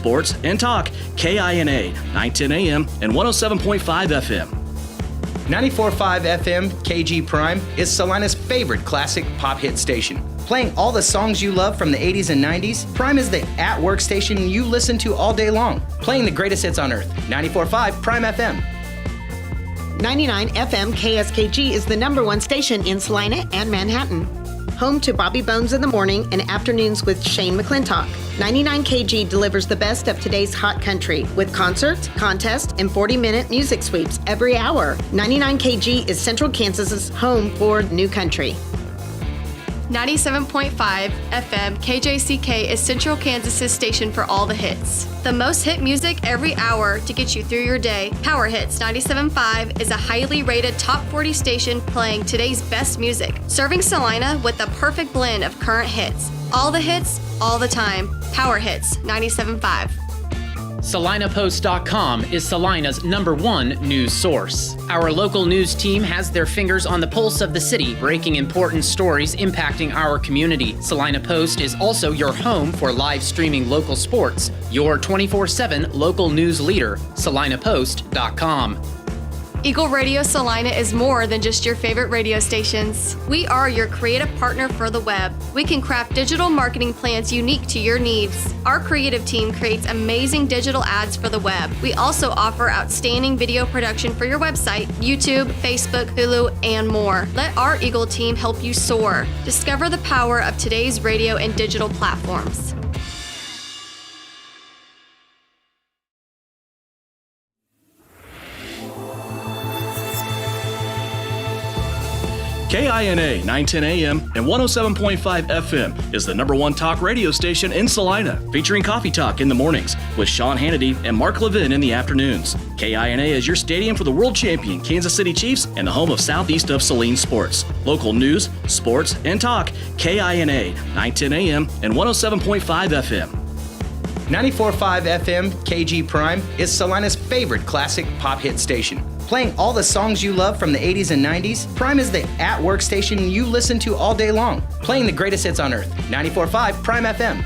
sports, and talk. KINA, 910 AM and 107.5 FM. 94.5 FM KG Prime is Salina's favorite classic pop hit station. Playing all the songs you love from the 80s and 90s, Prime is the at-work station you listen to all day long. Playing the greatest hits on earth. 94.5 Prime FM. 99 FM KSKG is the #1 station in Salina and Manhattan. Home to Bobby Bones in the morning and afternoons with Shane McClintock. 99 KG delivers the best of today's hot country with concerts, contests, and 40-minute music sweeps every hour. 99 KG is Central Kansas's home for new country. 97.5 FM KJCK is Central Kansas's station for all the hits. The most hit music every hour to get you through your day. Power Hits 97.5 is a highly rated top 40 station playing today's best music, serving Salina with the perfect blend of current hits. All the hits, all the time. Power Hits 97.5. SalinaPost.com is Salina's #1 news source. Our local news team has their fingers on the pulse of the city, breaking important stories impacting our community. Salina Post is also your home for live streaming local sports. Your 24/7 local news leader, SalinaPost.com. Eagle Radio Salina is more than just your favorite radio stations. We are your creative partner for the web. We can craft digital marketing plans unique to your needs. Our creative team creates amazing digital ads for the web. We also offer outstanding video production for your website, YouTube, Facebook, Hulu, and more. Let our Eagle team help you soar. Discover the power of today's radio and digital platforms. KINA, 910 AM and 107.5 FM is the #1 talk radio station in Salina, featuring Coffee Talk in the mornings with Sean Hannity and Mark Levin in the afternoons. KINA is your stadium for the world champion Kansas City Chiefs and the home of Southeast of Saline sports. Local news, sports, and talk. KINA, 910 AM and 107.5 FM. 94.5 FM KG Prime is Salina's favorite classic pop hit station. Playing all the songs you love from the 80s and 90s, Prime is the at-work station you listen to all day long. Playing the greatest hits on earth. 94.5 Prime FM.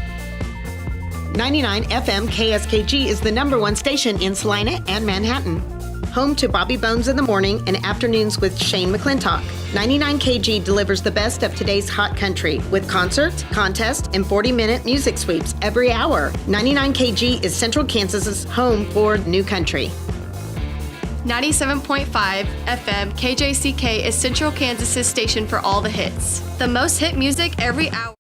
99 FM KSKG is the #1 station in Salina and Manhattan. Home to Bobby Bones in the morning and afternoons with Shane McClintock. 99 KG delivers the best of today's hot country with concerts, contests, and 40-minute music sweeps every hour. 99 KG is Central Kansas's home for new country. 97.5 FM KJCK is Central Kansas's station for all the hits. The most hit music every hour.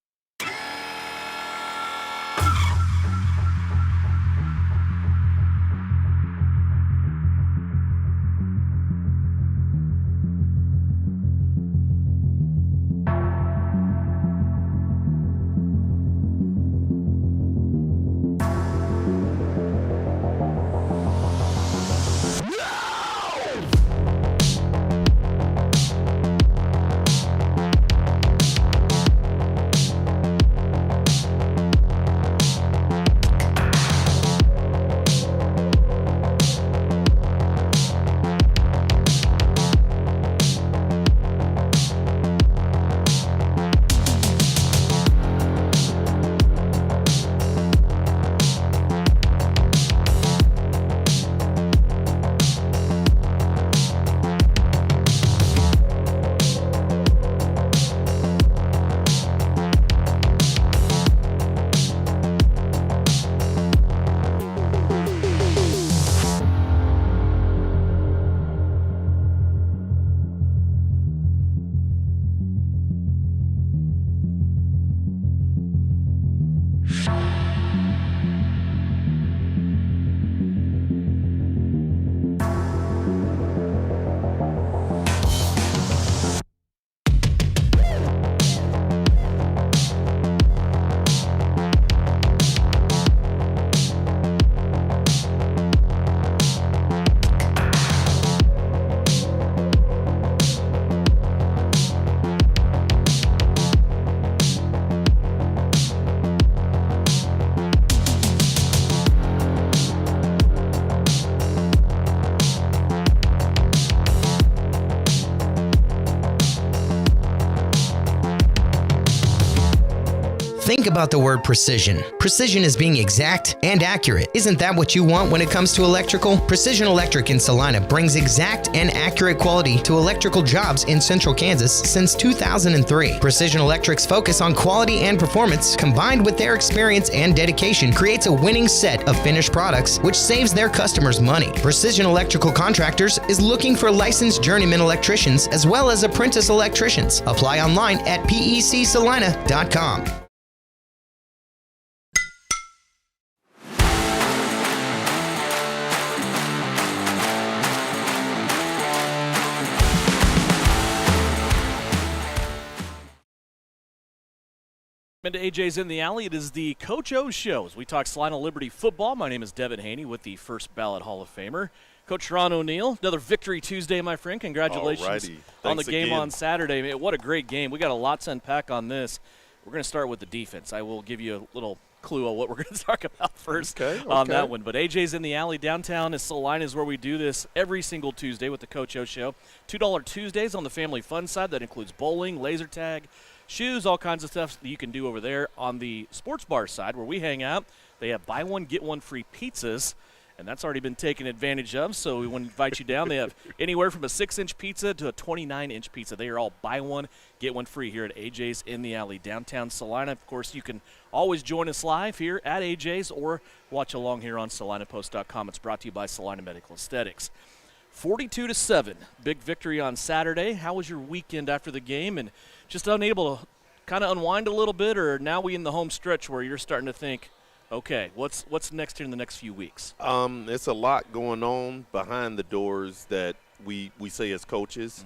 Think about the word precision. Precision is being exact and accurate. Isn't that what you want when it comes to electrical? Precision Electric in Salina brings exact and accurate quality to electrical jobs in central Kansas since 2003. Precision Electric's focus on quality and performance, combined with their experience and dedication, creates a winning set of finished products which saves their customers money. Precision Electrical Contractors is looking for licensed journeyman electricians as well as apprentice electricians. Apply online at pecsalina.com. Into AJ's in the Alley. It is the Coach O Show as we talk Salina Liberty football. My name is Devin Haney with the first ballot Hall of Famer, Coach Ron O'Neill. Another victory Tuesday, my friend. Congratulations on the game on Saturday. Man, what a great game. We got a lot to unpack on this. We're going to start with the defense. I will give you a little clue on what we're going to talk about first on that one. But AJ's in the Alley. Downtown is Salina is where we do this every single Tuesday with the Coach O Show. $2 Tuesdays on the family fun side. That includes bowling, laser tag, shoes, all kinds of stuff that you can do over there. On the sports bar side where we hang out, they have buy one, get one free pizzas, and that's already been taken advantage of, so we want to invite you down. They have anywhere from a 6-inch pizza to a 29-inch pizza. They are all buy one, get one free here at AJ's in the Alley, downtown Salina. Of course, you can always join us live here at AJ's or watch along here on SalinaPost.com. It's brought to you by Salina Medical Aesthetics. 42-7, big victory on Saturday. How was your weekend after the game? And just unable to kind of unwind a little bit, or now we in the home stretch where you're starting to think, okay, what's next here in the next few weeks? It's a lot going on behind the doors that we say as coaches,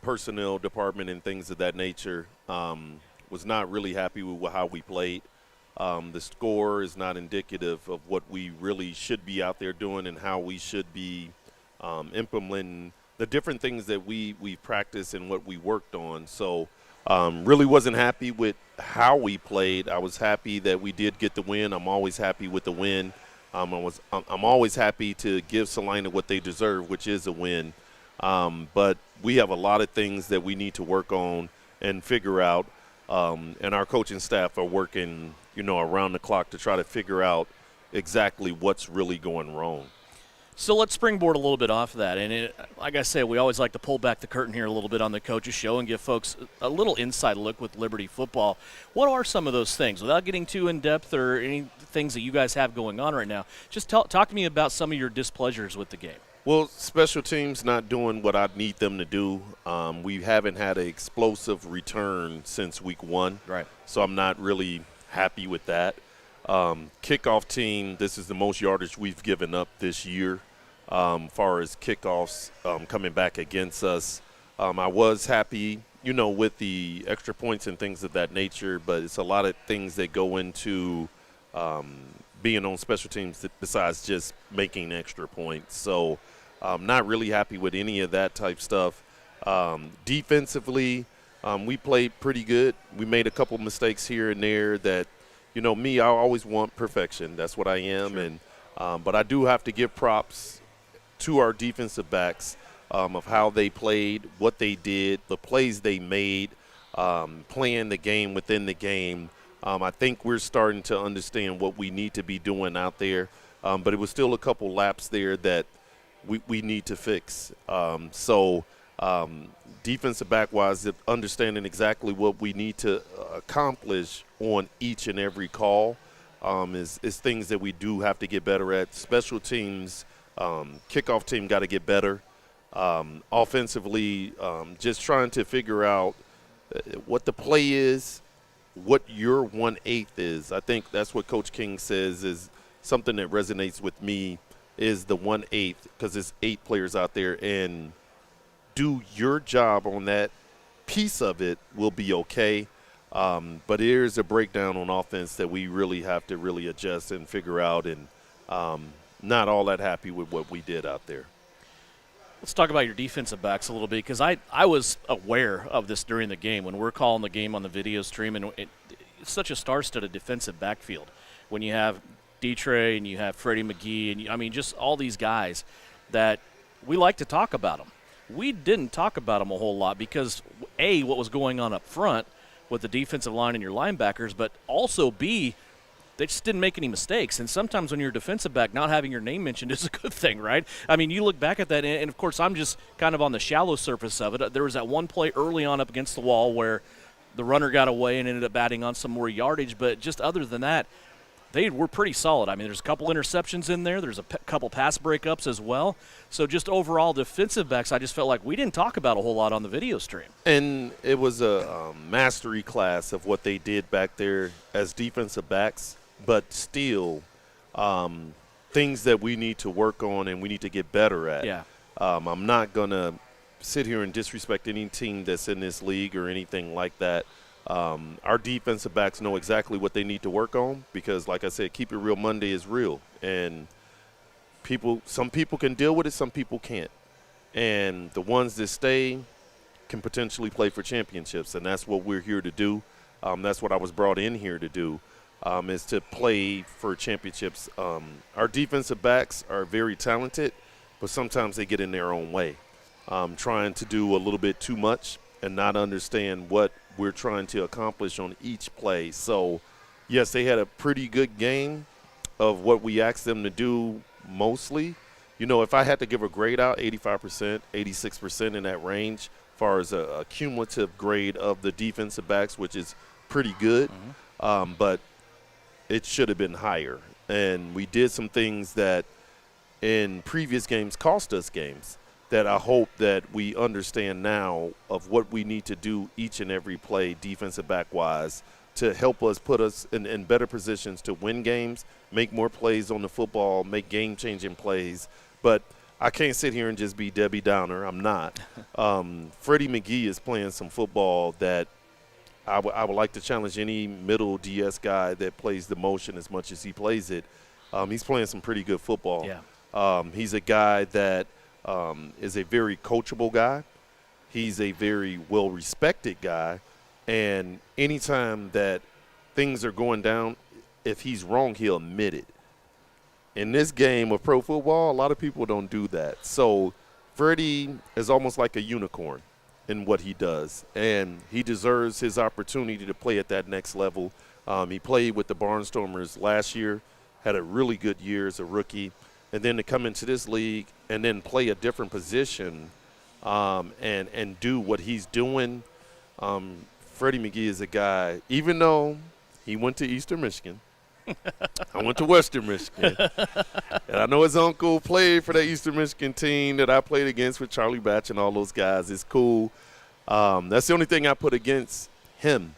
personnel department and things of that nature. Was not really happy with how we played. The score is not indicative of what we really should be out there doing and how we should be implementing the different things that we practiced and what we worked on. So really wasn't happy with how we played. I was happy that we did get the win. I'm always happy with the win. I'm always happy to give Salina what they deserve, which is a win. But we have a lot of things that we need to work on and figure out. And our coaching staff are working, around the clock to try to figure out exactly what's really going wrong. So let's springboard a little bit off of that. And like I say, we always like to pull back the curtain here a little bit on the Coach's Show and give folks a little inside look with Liberty football. What are some of those things? Without getting too in-depth or any things that you guys have going on right now, just talk to me about some of your displeasures with the game. Well, special teams not doing what I need them to do. We haven't had an explosive return since week 1. Right. So I'm not really happy with that. Kickoff team, this is the most yardage we've given up this year. Far as kickoffs coming back against us. I was happy, with the extra points and things of that nature, but it's a lot of things that go into being on special teams besides just making extra points. So I'm not really happy with any of that type stuff. Defensively, we played pretty good. We made a couple mistakes here and there that, I always want perfection. That's what I am. Sure. And but I do have to give props to our defensive backs of how they played, what they did, the plays they made, playing the game within the game. I think we're starting to understand what we need to be doing out there, but it was still a couple laps there that we need to fix. So defensive back-wise, understanding exactly what we need to accomplish on each and every call is things that we do have to get better at. Special teams, kickoff team got to get better. Offensively, just trying to figure out what the play is, what your 1/8 is. I think that's what Coach King says is something that resonates with me is the 1/8, because there's 8 players out there, and do your job on that piece of it will be okay. But here's a breakdown on offense that we really have to really adjust and figure out, and not all that happy with what we did out there. Let's talk about your defensive backs a little bit, because I was aware of this during the game when we're calling the game on the video stream, and it's such a star-studded defensive backfield. When you have D-Trey and you have Freddie McGee, and just all these guys that we like to talk about them. We didn't talk about them a whole lot because, A, what was going on up front, with the defensive line and your linebackers, but also B, they just didn't make any mistakes. And sometimes when you're a defensive back, not having your name mentioned is a good thing, right? I mean, you look back at that, and of course, I'm just kind of on the shallow surface of it. There was that one play early on up against the wall where the runner got away and ended up adding on some more yardage. But just other than that, they were pretty solid. I mean, there's a couple interceptions in there. There's a couple pass breakups as well. So just overall defensive backs, I just felt like we didn't talk about a whole lot on the video stream. And it was a mastery class of what they did back there as defensive backs, but still things that we need to work on and we need to get better at. Yeah. I'm not going to sit here and disrespect any team that's in this league or anything like that. Our defensive backs know exactly what they need to work on because, like I said, Keep It Real Monday is real. And some people can deal with it, some people can't. And the ones that stay can potentially play for championships, and that's what we're here to do. That's what I was brought in here to do, is to play for championships. Our defensive backs are very talented, but sometimes they get in their own way, trying to do a little bit too much and not understand what we're trying to accomplish on each play. So, yes, they had a pretty good game of what we asked them to do mostly. You know, if I had to give a grade out, 85%, 86% in that range, as far as a cumulative grade of the defensive backs, which is pretty good, but it should have been higher. And we did some things that in previous games cost us games that I hope that we understand now of what we need to do each and every play defensive back-wise to help us put us in better positions to win games, make more plays on the football, make game-changing plays. But I can't sit here and just be Debbie Downer. I'm not. Freddie McGee is playing some football that I would like to challenge any middle DS guy that plays the motion as much as he plays it. He's playing some pretty good football. Yeah. He's a guy that is a very coachable guy. He's a very well-respected guy. And anytime that things are going down, if he's wrong, he'll admit it. In this game of pro football, a lot of people don't do that. So Freddie is almost like a unicorn in what he does, and he deserves his opportunity to play at that next level. He played with the Barnstormers last year, had a really good year as a rookie, and then to come into this league and then play a different position and do what he's doing. Freddie McGee is a guy, even though he went to Eastern Michigan, I went to Western Michigan, and I know his uncle played for that Eastern Michigan team that I played against with Charlie Batch and all those guys. It's cool. That's the only thing I put against him.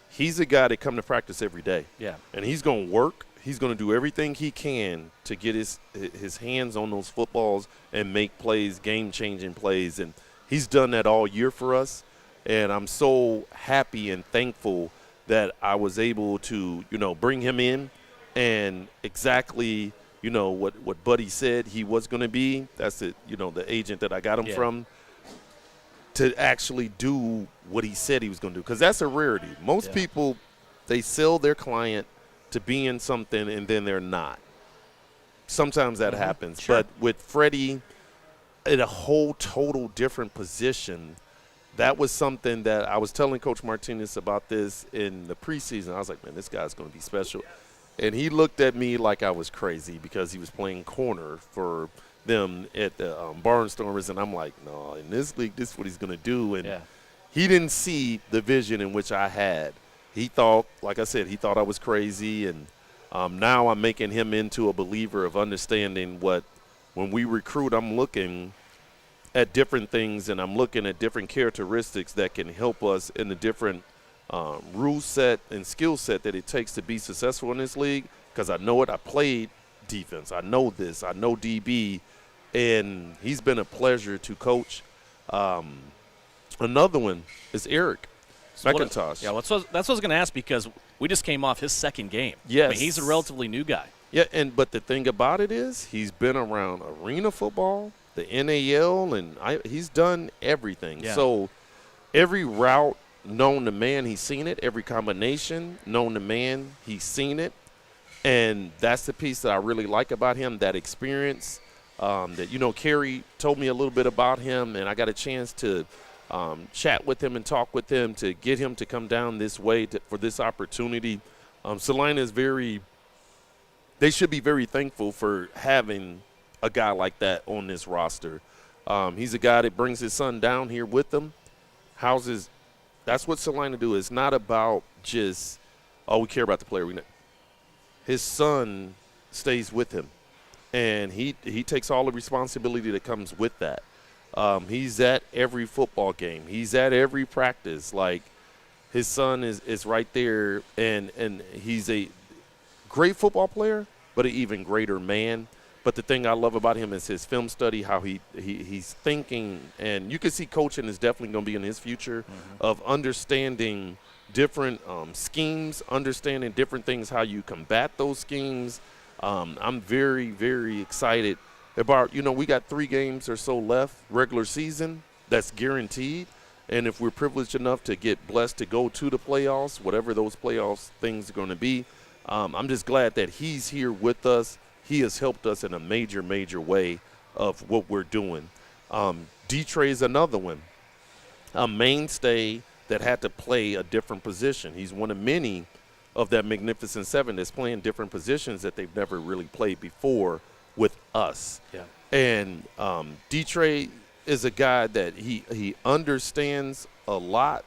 He's a guy that come to practice every day. Yeah. And he's going to work. He's going to do everything he can to get his hands on those footballs and make plays, game-changing plays. And he's done that all year for us. And I'm so happy and thankful that I was able to, bring him in and exactly, what Buddy said he was going to be. That's it, the agent that I got him from, to actually do what he said he was going to do. Because that's a rarity. Most people, they sell their client to be in something and then they're not. Sometimes that happens. Sure. But with Freddie in a whole total different position, that was something that I was telling Coach Martinez about this in the preseason. I was like, man, this guy's going to be special. And he looked at me like I was crazy because he was playing corner for them at the Barnstormers. And I'm like, no, in this league, this is what he's going to do. And he didn't see the vision in which I had. He thought, like I said, he thought I was crazy. And now I'm making him into a believer of understanding what, when we recruit, I'm looking at different things and I'm looking at different characteristics that can help us in the different rule set and skill set that it takes to be successful in this league, because I know it. I played defense. I know this. I know DB, and he's been a pleasure to coach. Another one is Eric McIntosh. That's what I was going to ask, because we just came off his second game. Yes. I mean, he's a relatively new guy. Yeah, but the thing about it is he's been around arena football, the NAL, and he's done everything. Yeah. So every route known to man, he's seen it. Every combination known to man, he's seen it. And that's the piece that I really like about him, that experience. Kerry told me a little bit about him, and I got a chance to chat with him and talk with him to get him to come down this way for this opportunity. Salina is they should be very thankful for having a guy like that on this roster. He's a guy that brings his son down here with him, that's what Salina do. It's not about just, we care about the player. His son stays with him, and he takes all the responsibility that comes with that. He's at every football game. He's at every practice. Like, his son is right there, and he's a great football player, but an even greater man. But the thing I love about him is his film study, how he's thinking, and you can see coaching is definitely going to be in his future of understanding different schemes, understanding different things, how you combat those schemes. I'm very, very excited about, we got 3 games or so left, regular season, that's guaranteed. And if we're privileged enough to get blessed to go to the playoffs, whatever those playoffs things are going to be, I'm just glad that he's here with us. He has helped us in a major, major way of what we're doing. D-Trey is another one, a mainstay that had to play a different position. He's one of many of that Magnificent Seven that's playing different positions that they've never really played before with us. Yeah. And D-Trey is a guy that he understands a lot.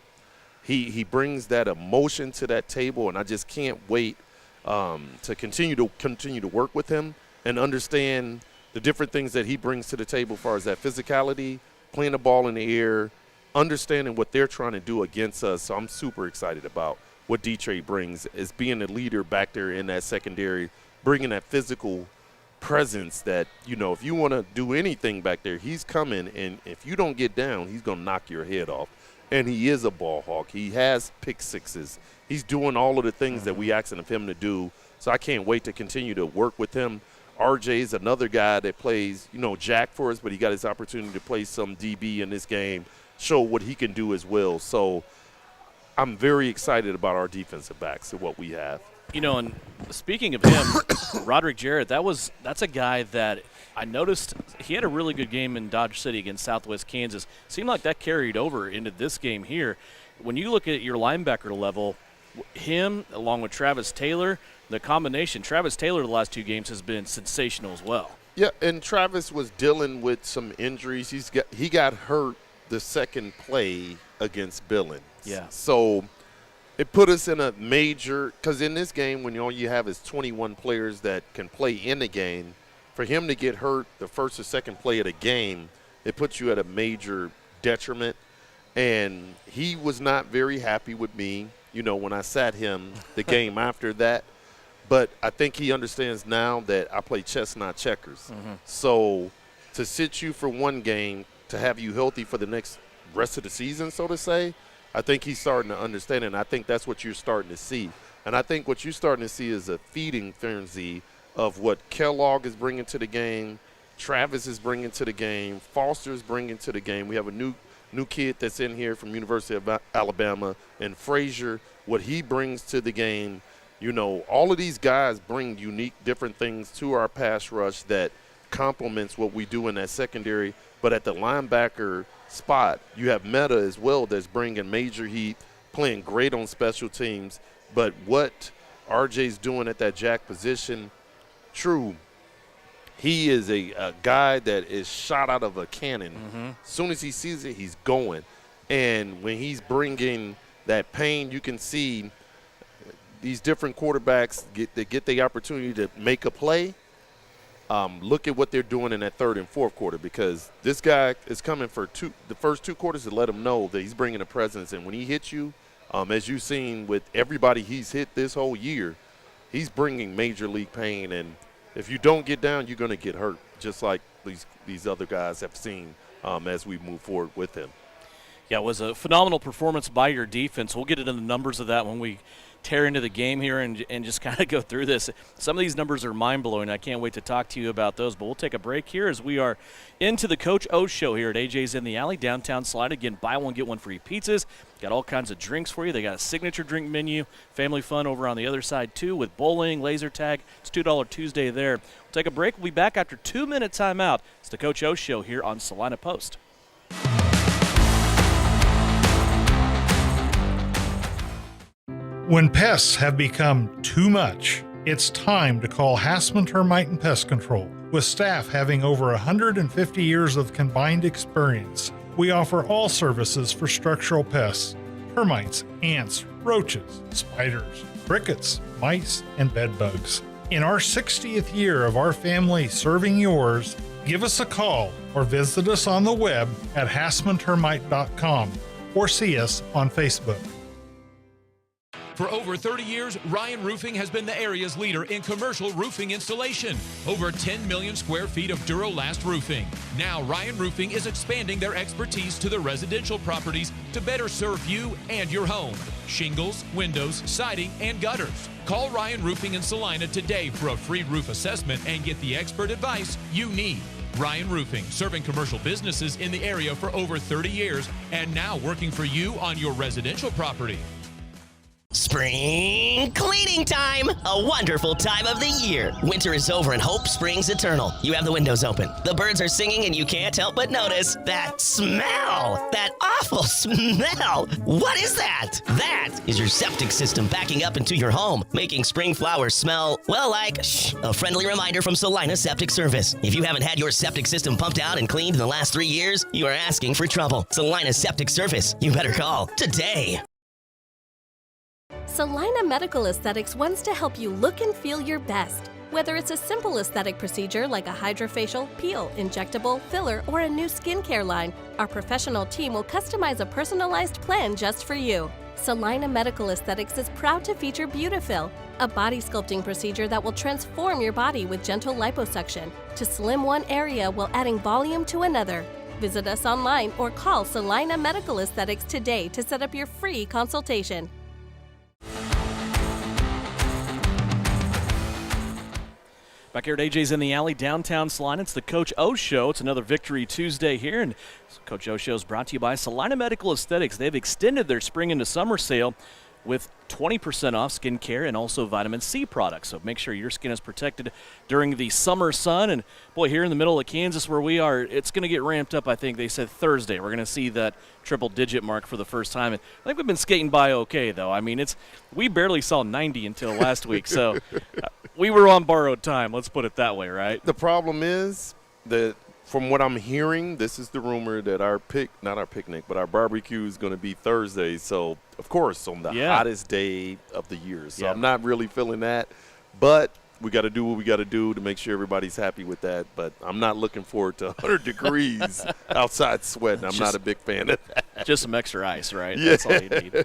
He brings that emotion to that table, and I just can't wait to continue to work with him and understand the different things that he brings to the table as far as that physicality, playing the ball in the air, understanding what they're trying to do against us. So I'm super excited about what D-Trey brings as being a leader back there in that secondary, bringing that physical presence that, if you want to do anything back there, he's coming, and if you don't get down, he's going to knock your head off. And he is a ball hawk. He has pick sixes. He's doing all of the things that we asking of him to do. So I can't wait to continue to work with him. RJ is another guy that plays, jack for us, but he got his opportunity to play some DB in this game, show what he can do as well. So I'm very excited about our defensive backs and what we have. And speaking of him, Roderick Jarrett, that's a guy that I noticed he had a really good game in Dodge City against Southwest Kansas. Seemed like that carried over into this game here. When you look at your linebacker level, him along with Travis Taylor, the combination, Travis Taylor the last 2 games has been sensational as well. Yeah, and Travis was dealing with some injuries. He got hurt the second play against Billings. Yeah. So it put us in a major – because in this game, when all you have is 21 players that can play in the game, for him to get hurt the first or second play of the game, it puts you at a major detriment. And he was not very happy with me, when I sat him the game after that. But I think he understands now that I play chess, not checkers. So to sit you for one game, to have you healthy for the next rest of the season, so to say, I think he's starting to understand it, and I think that's what you're starting to see. And I think what you're starting to see is a feeding frenzy of what Kellogg is bringing to the game, Travis is bringing to the game, Foster is bringing to the game. We have a new kid that's in here from University of Alabama, and Frazier, what he brings to the game. All of these guys bring unique, different things to our pass rush that complements what we do in that secondary. But at the linebacker spot, you have Meta as well that's bringing major heat, playing great on special teams. But what RJ's doing at that jack position, true, he is a guy that is shot out of a cannon. As soon as he sees it, he's going. And when he's bringing that pain, you can see these different quarterbacks get the opportunity to make a play. Look at what they're doing in that third and fourth quarter, because this guy is coming for the first 2 quarters to let him know that he's bringing a presence. And when he hits you, as you've seen with everybody he's hit this whole year, he's bringing major league pain. And if you don't get down, you're going to get hurt, just like these other guys have seen as we move forward with him. Yeah, it was a phenomenal performance by your defense. We'll get into the numbers of that when we tear into the game here and just kind of go through this. Some of these numbers are mind-blowing. I can't wait to talk to you about those, but we'll take a break here as we are into the Coach O Show here at AJ's in the Alley, downtown Salina. Again, buy one, get one free pizzas. Got all kinds of drinks for you. They got a signature drink menu, family fun over on the other side too with bowling, laser tag. It's $2 Tuesday there. We'll take a break. We'll be back after 2-minute timeout. It's the Coach O Show here on Salina Post. When pests have become too much, it's time to call Hassman Termite and Pest Control. With staff having over 150 years of combined experience, we offer all services for structural pests: termites, ants, roaches, spiders, crickets, mice, and bed bugs. In our 60th year of our family serving yours, give us a call or visit us on the web at hassmantermite.com or see us on Facebook. For over 30 years, Ryan Roofing has been the area's leader in commercial roofing installation. Over 10 million square feet of Durolast roofing. Now, Ryan Roofing is expanding their expertise to the residential properties to better serve you and your home. Shingles, windows, siding, and gutters. Call Ryan Roofing in Salina today for a free roof assessment and get the expert advice you need. Ryan Roofing, serving commercial businesses in the area for over 30 years and now working for you on your residential property. Spring cleaning time! A wonderful time of the year. Winter is over and hope springs eternal. You have the windows open. The birds are singing and you can't help but notice that smell. That awful smell. What is that? That is your septic system backing up into your home, making spring flowers smell, well, like a friendly reminder from Salina Septic Service. If you haven't had your septic system pumped out and cleaned in the last 3 years, you are asking for trouble. Salina Septic Service. You better call today. Salina Medical Aesthetics wants to help you look and feel your best. Whether it's a simple aesthetic procedure like a hydrofacial, peel, injectable, filler, or a new skincare line, our professional team will customize a personalized plan just for you. Salina Medical Aesthetics is proud to feature Beautifil, a body sculpting procedure that will transform your body with gentle liposuction to slim one area while adding volume to another. Visit us online or call Salina Medical Aesthetics today to set up your free consultation. Back here at AJ's in the Alley, downtown Salina. It's the Coach O Show. It's another Victory Tuesday here, and Coach O Show is brought to you by Salina Medical Aesthetics. They've extended their spring into summer sale with 20% off skincare and also vitamin C products. So make sure your skin is protected during the summer sun. And boy, here in the middle of Kansas where we are, it's going to get ramped up. I think they said Thursday. We're going to see that triple-digit mark for the first time. And I think we've been skating by okay, though. I mean, we barely saw 90 until last week. So we were on borrowed time. Let's put it that way, right? The problem is that from what I'm hearing, this is the rumor that our barbecue is going to be Thursday. So, of course, on the hottest day of the year. So I'm not really feeling that. But we got to do what we got to do to make sure everybody's happy with that. But I'm not looking forward to 100 degrees outside sweating. I'm not a big fan of that. Just some extra ice, right? Yeah. That's all you need.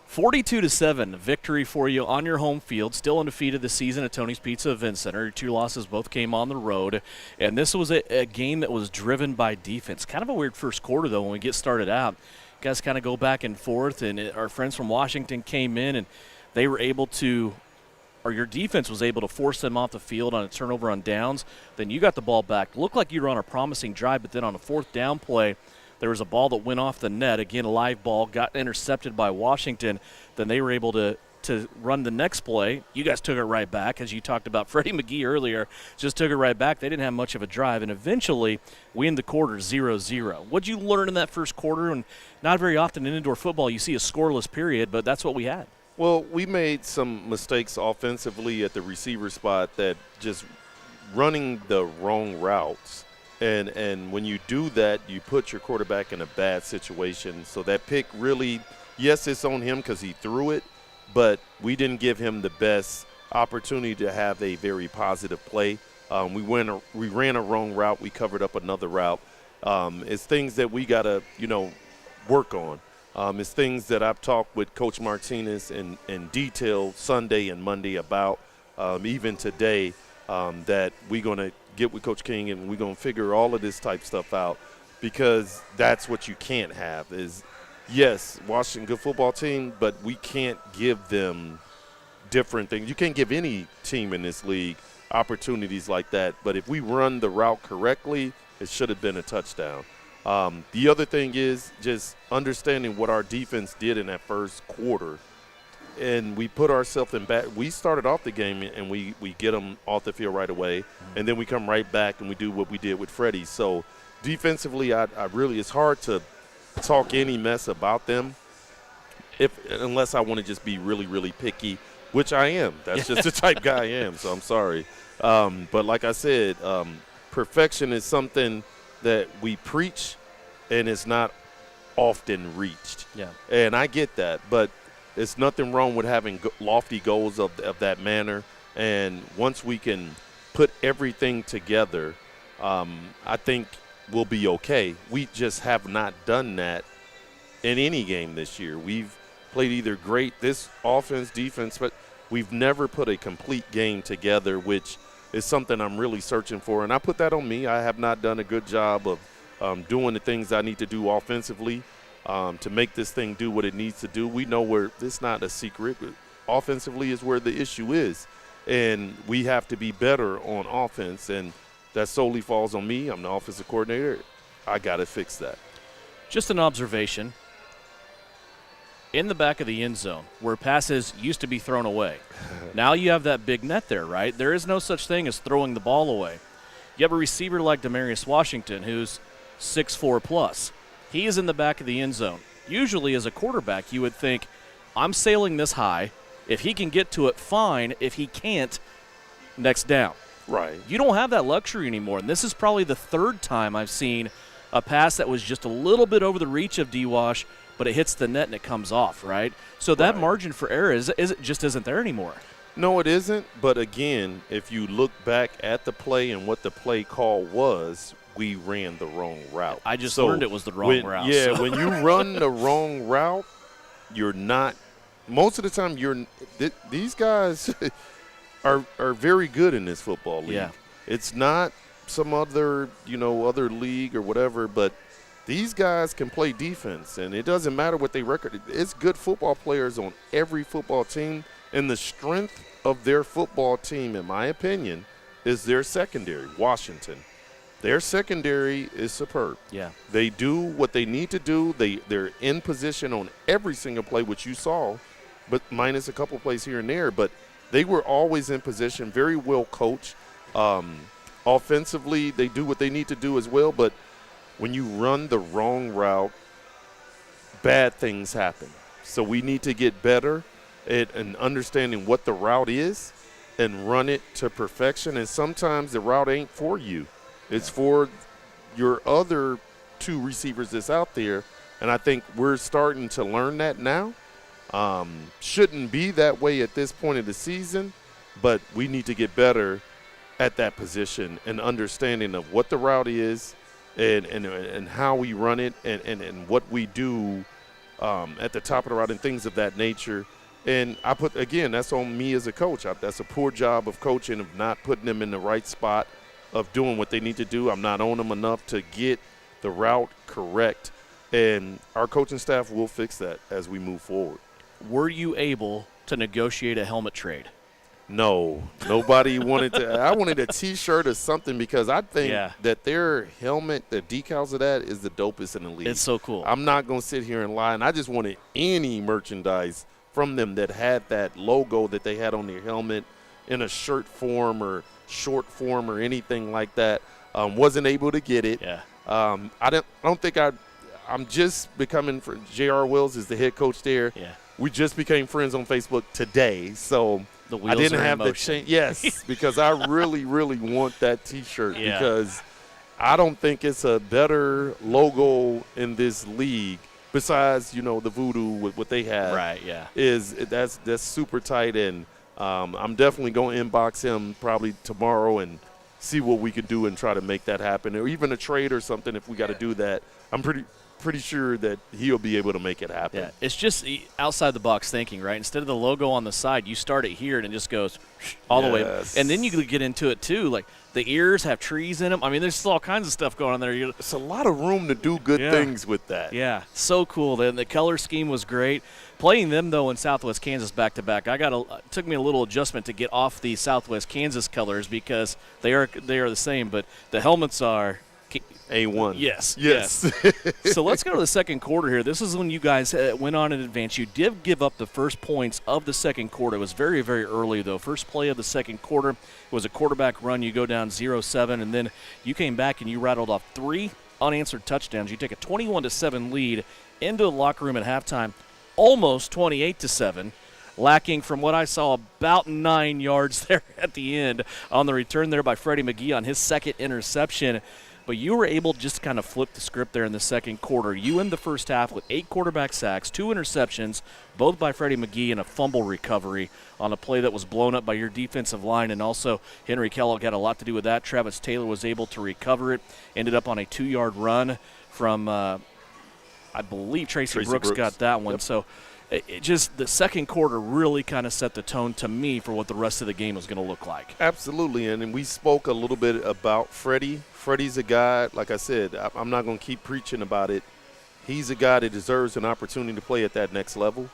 42-7 victory for you on your home field. Still undefeated this season at Tony's Pizza Event Center. Your 2 losses both came on the road. And this was a game that was driven by defense. Kind of a weird first quarter, though, when we get started out. You guys kind of go back and forth, and our friends from Washington came in, and they were able to – or your defense was able to force them off the field on a turnover on downs. Then you got the ball back. Looked like you were on a promising drive, but then on a 4th down play – there was a ball that went off the net. Again, a live ball, got intercepted by Washington. Then they were able to run the next play. You guys took it right back, as you talked about. Freddie McGee earlier just took it right back. They didn't have much of a drive, and eventually we end the quarter 0-0. What'd you learn in that first quarter? And not very often in indoor football you see a scoreless period, but that's what we had. Well, we made some mistakes offensively at the receiver spot that just running the wrong routes. And when you do that, you put your quarterback in a bad situation. So that pick really, yes, it's on him because he threw it, but we didn't give him the best opportunity to have a very positive play. We ran a wrong route. We covered up another route. It's things that we got to, work on. It's things that I've talked with Coach Martinez in detail Sunday and Monday about, even today, that we're going to get with Coach King and we're going to figure all of this type stuff out, because that's what you can't have is, yes, Washington, good football team, but we can't give them different things. You can't give any team in this league opportunities like that. But if we run the route correctly, it should have been a touchdown. The other thing is just understanding what our defense did in that first quarter. And we put ourselves in back. We started off the game and we get them off the field right away, and then we come right back and we do what we did with Freddie. So defensively, I really, it's hard to talk any mess about them. unless I want to just be really, really picky, which I am. That's just the type guy I am, so I'm sorry. But like I said, perfection is something that we preach, and it's not often reached. Yeah. And I get that, but there's nothing wrong with having lofty goals of that manner. And once we can put everything together, I think we'll be okay. We just have not done that in any game this year. We've played either great this offense, defense, but we've never put a complete game together, which is something I'm really searching for. And I put that on me. I have not done a good job of doing the things I need to do offensively to make this thing do what it needs to do. We know where it's not a secret, but offensively is where the issue is. And we have to be better on offense, and that solely falls on me. I'm the offensive coordinator. I got to fix that. Just an observation. In the back of the end zone, where passes used to be thrown away, now you have that big net there, right? There is no such thing as throwing the ball away. You have a receiver like Demarius Washington, who's 6'4 plus. He is in the back of the end zone. Usually as a quarterback, you would think, I'm sailing this high. If he can get to it, fine. If he can't, next down. Right. You don't have that luxury anymore, and this is probably the third time I've seen a pass that was just a little bit over the reach of D-Wash, but it hits the net and it comes off, right? So that margin for error just isn't there anymore. No, it isn't. But, again, if you look back at the play and what the play call was, we ran the wrong route. I just learned it was the wrong route. Yeah, so. when you run the wrong route, you're not – most of the time these guys are very good in this football league. Yeah. It's not some other league or whatever, but – these guys can play defense, and it doesn't matter what they record. It's good football players on every football team, and the strength of their football team, in my opinion, is their secondary, Washington. Their secondary is superb. Yeah. They do what they need to do. They're in position on every single play, which you saw, but minus a couple plays here and there. But they were always in position, very well coached. Offensively, they do what they need to do as well, but when you run the wrong route, bad things happen. So we need to get better at understanding what the route is and run it to perfection. And sometimes the route ain't for you. It's for your other two receivers that's out there. And I think we're starting to learn that now. Shouldn't be that way at this point of the season, but we need to get better at that position and understanding of what the route is, and how we run it and what we do at the top of the route and things of that nature. And that's on me as a coach. That's a poor job of coaching, of not putting them in the right spot, of doing what they need to do. I'm not on them enough to get the route correct. And our coaching staff will fix that as we move forward. Were you able to negotiate a helmet trade? No, nobody wanted to. I wanted a T-shirt or something because I think that their helmet, the decals of that, is the dopest in the league. It's so cool. I'm not going to sit here and lie, and I just wanted any merchandise from them that had that logo that they had on their helmet in a shirt form or short form or anything like that. Wasn't able to get it. Yeah. I don't think I'm just becoming – J.R. Wills is the head coach there. Yeah. We just became friends on Facebook today, so – the wheels I didn't are have in the motion. chain. Yes, because I really, really want that T-shirt because I don't think it's a better logo in this league besides, the voodoo with what they have. Right, yeah. That's super tight, and I'm definitely going to inbox him probably tomorrow and see what we could do and try to make that happen, or even a trade or something if we got to do that. I'm pretty sure that he'll be able to make it happen. Yeah, it's just outside the box thinking, right? Instead of the logo on the side, you start it here and it just goes all the way. And then you can get into it too. Like the ears have trees in them. I mean, there's all kinds of stuff going on there. It's a lot of room to do good things with that. Yeah, so cool. Then the color scheme was great. Playing them though in Southwest Kansas back to back, took me a little adjustment to get off the Southwest Kansas colors because they are the same, but the helmets are A1. Yes. So let's go to the second quarter here. This is when you guys went on in advance. You did give up the first points of the second quarter. It was very, very early, though. First play of the second quarter was a quarterback run. You go down 0-7, and then you came back and you rattled off 3 unanswered touchdowns. You take a 21-7 lead into the locker room at halftime, almost 28-7. Lacking, from what I saw, about 9 yards there at the end on the return there by Freddie McGee on his second interception. But you were able to just kind of flip the script there in the second quarter. You end the first half with 8 quarterback sacks, 2 interceptions, both by Freddie McGee, and a fumble recovery on a play that was blown up by your defensive line. And also Henry Kellogg had a lot to do with that. Travis Taylor was able to recover it, ended up on a 2-yard run from, I believe, Tracy Brooks got that one. Yep. So it just, the second quarter really kind of set the tone to me for what the rest of the game was going to look like. Absolutely, and we spoke a little bit about Freddie. Freddie's a guy, like I said, I'm not going to keep preaching about it. He's a guy that deserves an opportunity to play at that next level.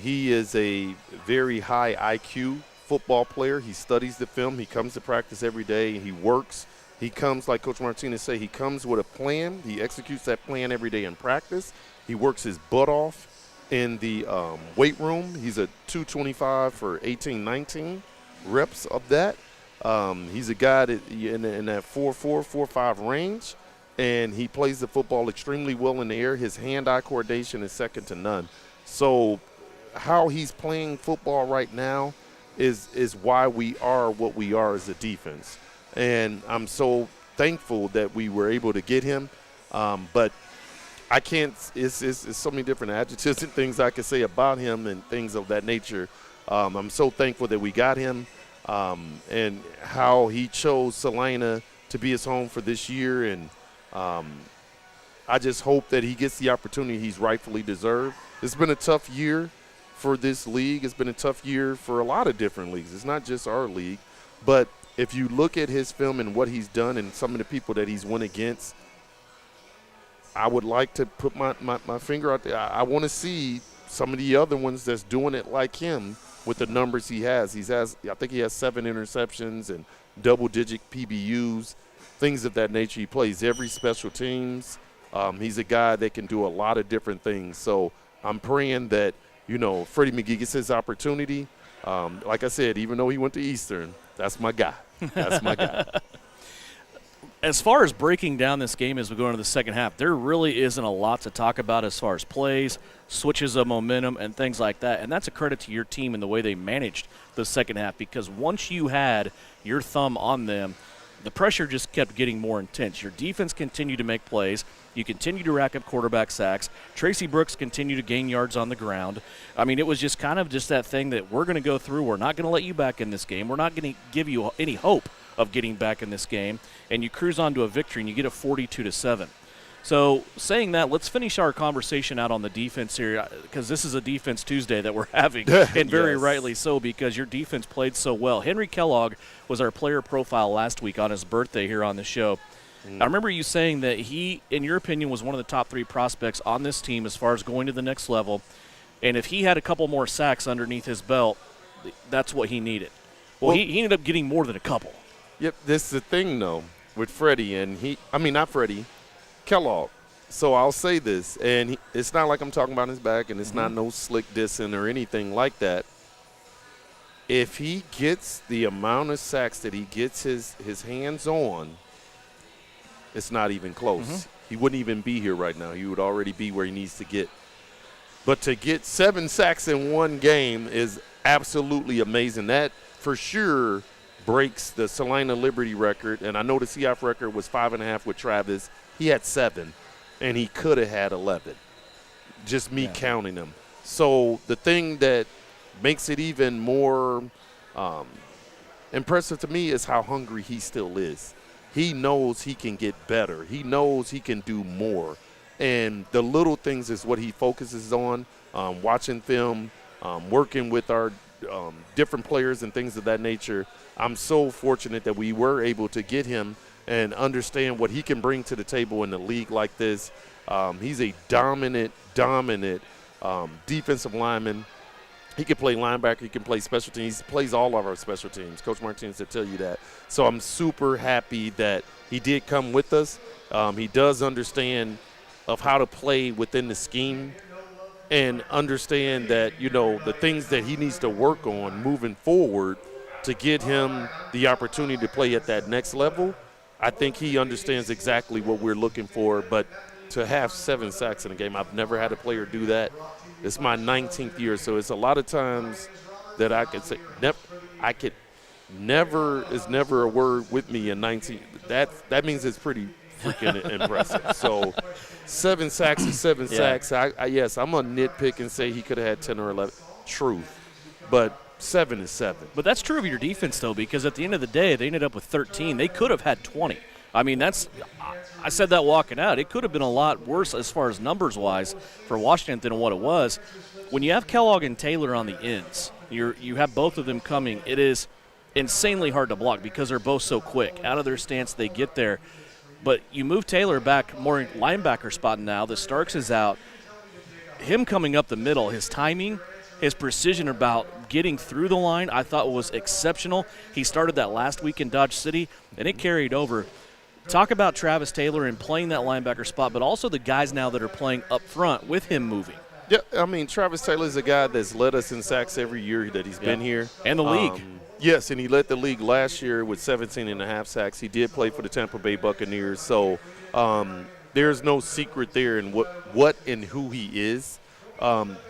He is a very high IQ football player. He studies the film. He comes to practice every day. He works. He comes, like Coach Martinez said, he comes with a plan. He executes that plan every day in practice. He works his butt off in the weight room. He's a 225 for 18-19 reps of that. He's a guy that in that 4.4, 4.5 range, and he plays the football extremely well in the air. His hand-eye coordination is second to none. So how he's playing football right now is why we are what we are as a defense. And I'm so thankful that we were able to get him. But I can't – it's so many different adjectives and things I could say about him and things of that nature. I'm so thankful that we got him. And how he chose Salina to be his home for this year. And I just hope that he gets the opportunity he's rightfully deserved. It's been a tough year for this league. It's been a tough year for a lot of different leagues. It's not just our league. But if you look at his film and what he's done and some of the people that he's went against, I would like to put my finger out there. I want to see some of the other ones that's doing it like him with the numbers he has. I think he has 7 interceptions and double-digit PBUs, things of that nature. He plays every special teams. He's a guy that can do a lot of different things. So I'm praying that, Freddie McGee gets his opportunity. Like I said, even though he went to Eastern, that's my guy. That's my guy. As far as breaking down this game as we go into the second half, there really isn't a lot to talk about as far as plays, switches of momentum, and things like that. And that's a credit to your team and the way they managed the second half, because once you had your thumb on them, the pressure just kept getting more intense. Your defense continued to make plays. You continue to rack up quarterback sacks. Tracy Brooks continued to gain yards on the ground. I mean, it was just kind of just that thing that we're going to go through. We're not going to let you back in this game. We're not going to give you any hope of getting back in this game. And you cruise on to a victory, and you get a 42-7. So saying that, let's finish our conversation out on the defense here, because this is a Defense Tuesday that we're having, and very rightly so, because your defense played so well. Henry Kellogg was our player profile last week on his birthday here on the show. I remember you saying that he, in your opinion, was one of the top 3 prospects on this team as far as going to the next level. And if he had a couple more sacks underneath his belt, that's what he needed. Well, he ended up getting more than a couple. Yep, this is the thing, though, with Freddie. And not Freddie, Kellogg. So I'll say this, and it's not like I'm talking about his back, and it's not no slick dissing or anything like that. If he gets the amount of sacks that he gets his hands on, it's not even close. He wouldn't even be here right now. He would already be where he needs to get. But to get 7 sacks in one game is absolutely amazing. That, for sure, breaks the Salina Liberty record. And I know the CF record was 5.5 with Travis. He had 7, and he could have had 11. Just me counting them. So the thing that makes it even more impressive to me is how hungry he still is. He knows he can get better. He knows he can do more. And the little things is what he focuses on, watching film, working with our different players and things of that nature. I'm so fortunate that we were able to get him and understand what he can bring to the table in a league like this. He's a dominant defensive lineman. He can play linebacker. He can play special teams. He plays all of our special teams. Coach Martinez will tell you that. So I'm super happy that he did come with us. He does understand of how to play within the scheme and understand that, the things that he needs to work on moving forward to get him the opportunity to play at that next level. I think he understands exactly what we're looking for. But to have 7 sacks in a game. I've never had a player do that. It's my 19th year, so it's a lot of times that I could say never is never a word with me in 19. That means it's pretty freaking impressive. So 7 sacks is 7 sacks. Yes, I'm going to nitpick and say he could have had 10 or 11. Truth. But 7 is 7. But that's true of your defense, though, because at the end of the day, they ended up with 13. They could have had 20. I mean, I said that walking out. It could have been a lot worse as far as numbers-wise for Washington than what it was. When you have Kellogg and Taylor on the ends, you have both of them coming, it is insanely hard to block because they're both so quick. Out of their stance, they get there. But you move Taylor back more linebacker spot now. The Starks is out. Him coming up the middle, his timing, his precision about getting through the line, I thought was exceptional. He started that last week in Dodge City, and it carried over. Talk about Travis Taylor and playing that linebacker spot, but also the guys now that are playing up front with him moving. Yeah, I mean, Travis Taylor is a guy that's led us in sacks every year that he's been here. And the league. Yes, and he led the league last year with 17.5 sacks. He did play for the Tampa Bay Buccaneers, so there's no secret there in what and who he is.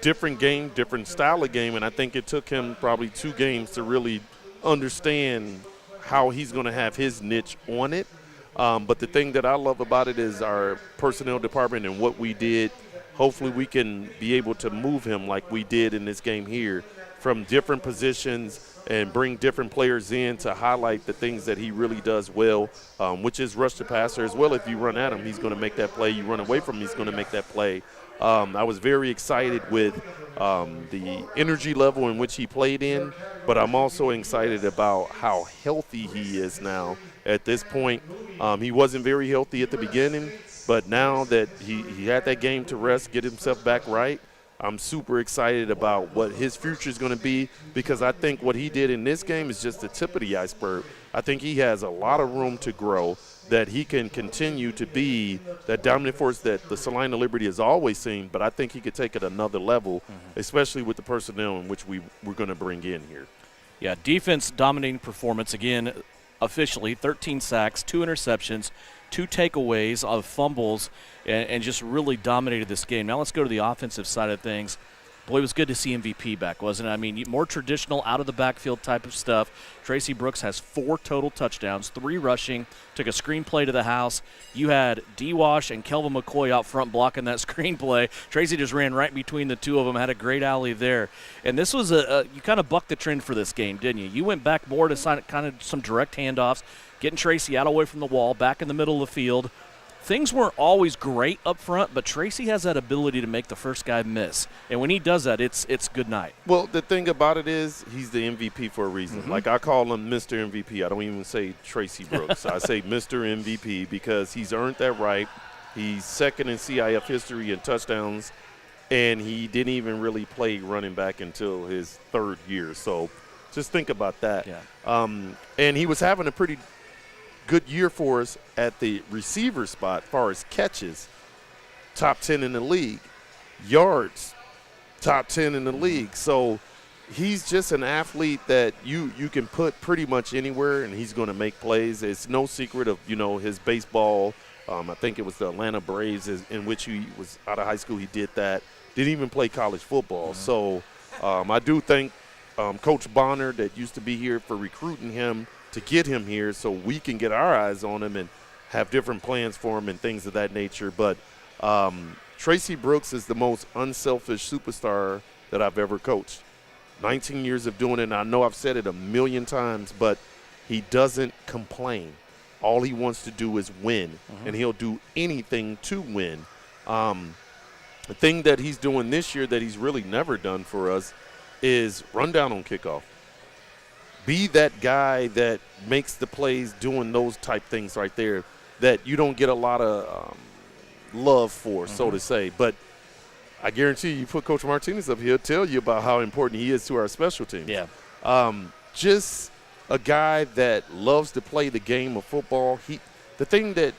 Different game, different style of game, and I think it took him probably 2 games to really understand how he's going to have his niche on it. But the thing that I love about it is our personnel department and what we did. Hopefully we can be able to move him like we did in this game here from different positions and bring different players in to highlight the things that he really does well, which is rush the passer as well. If you run at him, he's going to make that play. You run away from him, he's going to make that play. I was very excited with the energy level in which he played in, but I'm also excited about how healthy he is now at this point. He wasn't very healthy at the beginning, but now that he had that game to rest, get himself back right, I'm super excited about what his future is going to be, because I think what he did in this game is just the tip of the iceberg. I think he has a lot of room to grow, that he can continue to be that dominant force that the Salina Liberty has always seen, but I think he could take it another level, especially with the personnel in which we're going to bring in here. Yeah, defense dominating performance again, officially 13 sacks, 2 interceptions, 2 takeaways of fumbles, and just really dominated this game. Now let's go to the offensive side of things. Boy, it was good to see MVP back, wasn't it? I mean, more traditional out-of-the-backfield type of stuff. Tracy Brooks has 4 total touchdowns, 3 rushing, took a screenplay to the house. You had D-Wash and Kelvin McCoy out front blocking that screenplay. Tracy just ran right between the two of them, had a great alley there. And this was you kind of bucked the trend for this game, didn't you? You went back more to kind of some direct handoffs, getting Tracy out away from the wall, back in the middle of the field. Things weren't always great up front, but Tracy has that ability to make the first guy miss. And when he does that, it's good night. Well, the thing about it is he's the MVP for a reason. Like, I call him Mr. MVP. I don't even say Tracy Brooks. I say Mr. MVP because he's earned that right. He's second in CIF history in touchdowns, and he didn't even really play running back until his 3rd year. So just think about that. Yeah. And he was having a pretty good year for us at the receiver spot as far as catches, top 10 in the league. Yards, top 10 in the league. So he's just an athlete that you can put pretty much anywhere, and he's going to make plays. It's no secret of, his baseball. I think it was the Atlanta Braves in which he was out of high school. He did that. Didn't even play college football. So I do thank Coach Bonner that used to be here for recruiting him to get him here so we can get our eyes on him and have different plans for him and things of that nature. But Tracy Brooks is the most unselfish superstar that I've ever coached. 19 years of doing it, and I know I've said it a million times, but he doesn't complain. All he wants to do is win, and he'll do anything to win. The thing that he's doing this year that he's really never done for us is run down on kickoff. Be that guy that makes the plays doing those type things right there that you don't get a lot of love for, so to say. But I guarantee you put Coach Martinez up here, he'll tell you about how important he is to our special teams. Yeah. Just a guy that loves to play the game of football. The thing that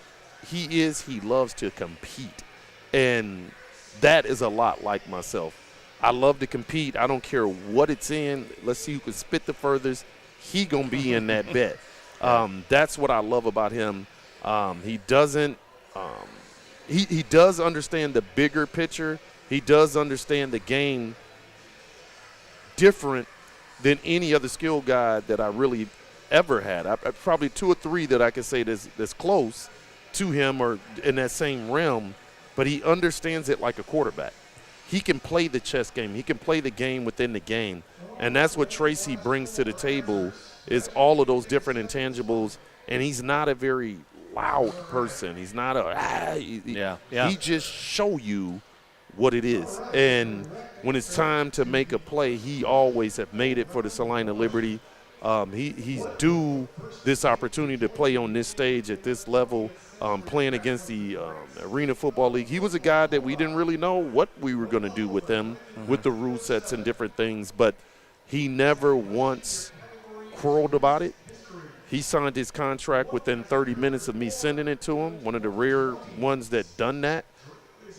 he loves to compete. And that is a lot like myself. I love to compete. I don't care what it's in. Let's see who can spit the furthest. He going to be in that bet. That's what I love about him. He doesn't he does understand the bigger picture. He does understand the game different than any other skill guy that I really ever had. I probably 2 or 3 that I can say that's close to him or in that same realm, but he understands it like a quarterback. He can play the chess game. He can play the game within the game, and that's what Tracy brings to the table is all of those different intangibles, and he's not a very loud person. He's not he just show you what it is. And when it's time to make a play, he always have made it for the Salina Liberty. He's due this opportunity to play on this stage at this level, playing against the Arena Football League. He was a guy that we didn't really know what we were going to do with him, with the rule sets and different things, but he never once quarreled about it. He signed his contract within 30 minutes of me sending it to him, one of the rare ones that done that.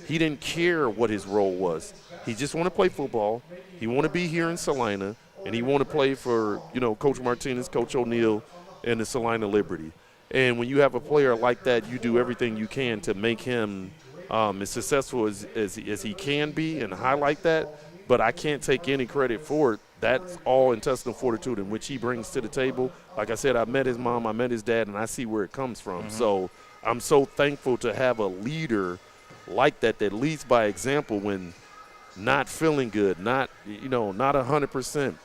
He didn't care what his role was. He just want to play football. He want to be here in Salina, and he want to play for, Coach Martinez, Coach O'Neill, and the Salina Liberty. And when you have a player like that, you do everything you can to make him as successful as he can be and highlight that. But I can't take any credit for it. That's all intestinal fortitude in which he brings to the table. Like I said, I met his mom, I met his dad, and I see where it comes from. So I'm so thankful to have a leader like that leads by example when not feeling good, not 100%,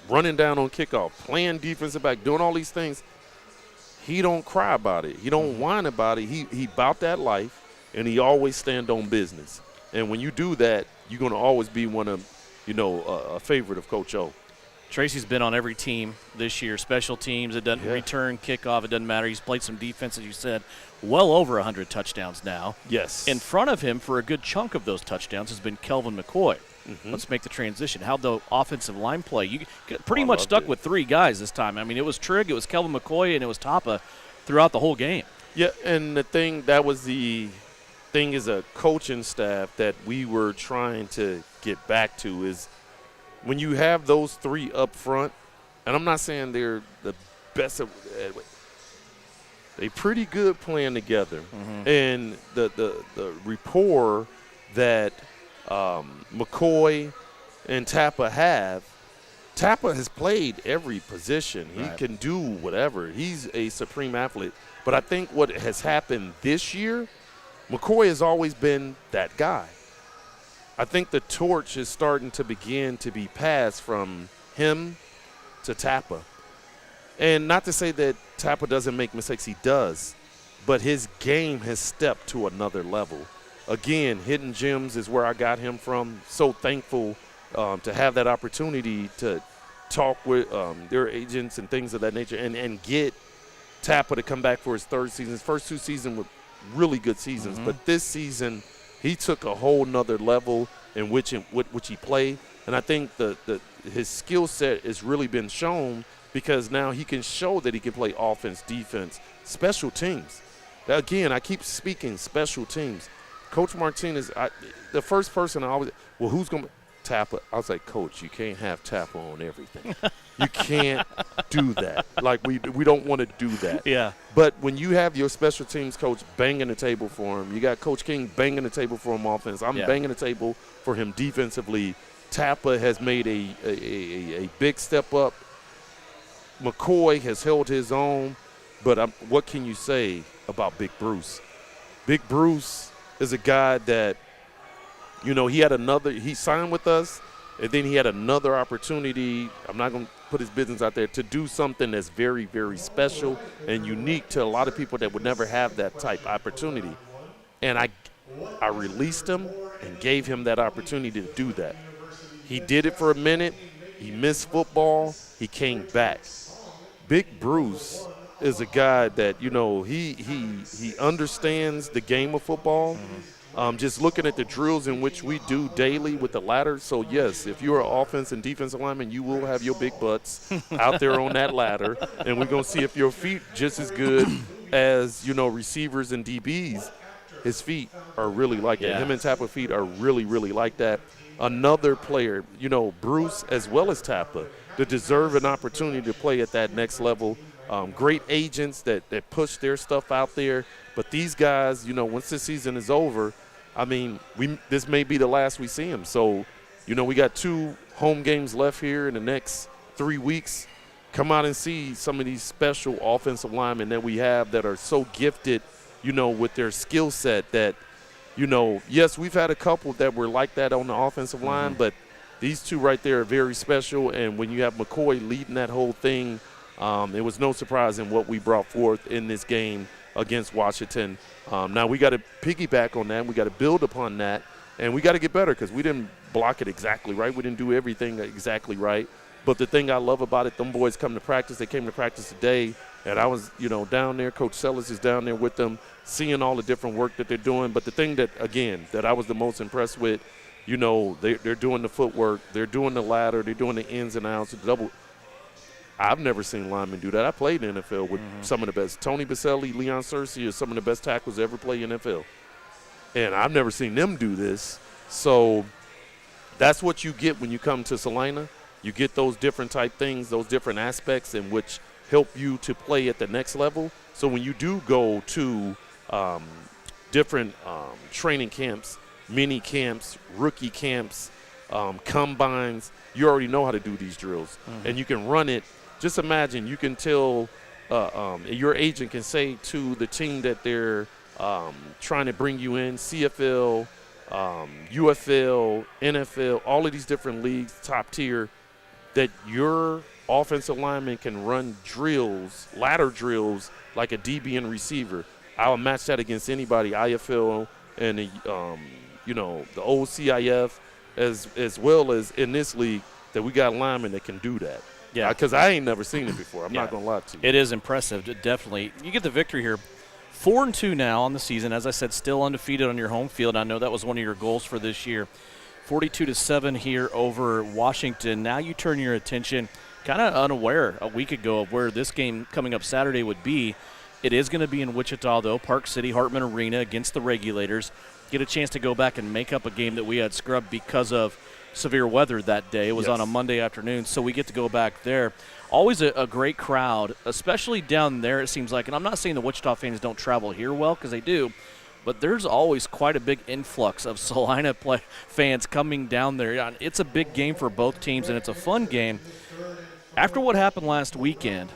running down on kickoff, playing defensive back, doing all these things. He don't cry about it. He don't whine about it. He about that life, and he always stand on business. And when you do that, you're going to always be one of, a favorite of Coach O. Tracy's been on every team this year, special teams. It doesn't return, kickoff. It doesn't matter. He's played some defense, as you said, well over 100 touchdowns now. Yes. In front of him for a good chunk of those touchdowns has been Kelvin McCoy. Let's make the transition. How'd the offensive line play? You pretty much stuck with 3 guys this time. I mean, it was Trigg, it was Kelvin McCoy, and it was Tapa throughout the whole game. Yeah, and that was the thing as a coaching staff that we were trying to get back to is when you have those 3 up front, and I'm not saying they're the best they're pretty good playing together. And the rapport that McCoy and Tapa has played every position. He can do whatever. He's a supreme athlete. But I think what has happened this year, McCoy has always been that guy. I think the torch is starting to begin to be passed from him to Tapa. And not to say that Tapa doesn't make mistakes, he does. But his game has stepped to another level. Again, hidden gems is where I got him from. So thankful to have that opportunity to talk with their agents and things of that nature and get Tapa to come back for his 3rd season. His first 2 seasons were really good seasons. But this season, he took a whole nother level in which he played. And I think his skill set has really been shown because now he can show that he can play offense, defense, special teams. Now, again, I keep speaking special teams. Coach Martinez, the first person I always, who's going to Tapa? I was like, Coach, you can't have Tapa on everything. You can't do that. Like, we don't want to do that. Yeah. But when you have your special teams coach banging the table for him, you got Coach King banging the table for him offense. I'm banging the table for him defensively. Tapa has made a big step up. McCoy has held his own. But what can you say about Big Bruce? Big Bruce is a guy that, he signed with us, and then he had another opportunity. I'm not going to put his business out there to do something that's very, very special and unique to a lot of people that would never have that type opportunity. And I released him and gave him that opportunity to do that. He did it for a minute. He missed football. He came back. Big Bruce is a guy that, he understands the game of football. Just looking at the drills in which we do daily with the ladder. So, yes, if you're an offense and defensive lineman, you will have your big butts out there on that ladder. And we're going to see if your feet just as good as, receivers and DBs. His feet are really like that. Him and Tapa feet are really, really like that. Another player, Bruce as well as Tapa, to deserve an opportunity to play at that next level. great agents that push their stuff out there. But these guys, once the season is over, I mean, this may be the last we see them. So, we got 2 home games left here in the next 3 weeks. Come out and see some of these special offensive linemen that we have that are so gifted, with their skill set that, yes, we've had a couple that were like that on the offensive line, but these 2 right there are very special. And when you have McCoy leading that whole thing, it was no surprise in what we brought forth in this game against Washington. Now we got to piggyback on that. We got to build upon that, and we got to get better because we didn't block it exactly right. We didn't do everything exactly right. But the thing I love about it, them boys come to practice. They came to practice today, and I was, down there. Coach Sellers is down there with them, seeing all the different work that they're doing. But the thing that, again, that I was the most impressed with, they're doing the footwork. They're doing the ladder. They're doing the ins and outs, the double. I've never seen linemen do that. I played in the NFL with some of the best. Tony Baselli, Leon Searcy are some of the best tackles ever played in the NFL. And I've never seen them do this. So that's what you get when you come to Salina. You get those different type things, those different aspects in which help you to play at the next level. So when you do go to different training camps, mini camps, rookie camps, combines, you already know how to do these drills. And you can run it. Just imagine you can tell your agent can say to the team that they're trying to bring you in, CFL, UFL, NFL, all of these different leagues, top tier, that your offensive lineman can run drills, ladder drills, like a DB and receiver. I'll match that against anybody, IFL and the old CIF, as well as in this league, that we got linemen that can do that. Yeah. Because I ain't never seen it before. I'm not going to lie to you. It is impressive, definitely. You get the victory here. 4-2 now on the season. As I said, still undefeated on your home field. I know that was one of your goals for this year. 42-7 here over Washington. Now you turn your attention, kind of unaware a week ago of where this game coming up Saturday would be. It is going to be in Wichita, though, Park City, Hartman Arena against the Regulators. Get a chance to go back and make up a game that we had scrubbed because of severe weather that day. It was on a Monday afternoon, so we get to go back there. Always a great crowd, especially down there, it seems like. And I'm not saying the Wichita fans don't travel here well, because they do, but there's always quite a big influx of Salina fans coming down there. It's a big game for both teams, and it's a fun game. After what happened last weekend,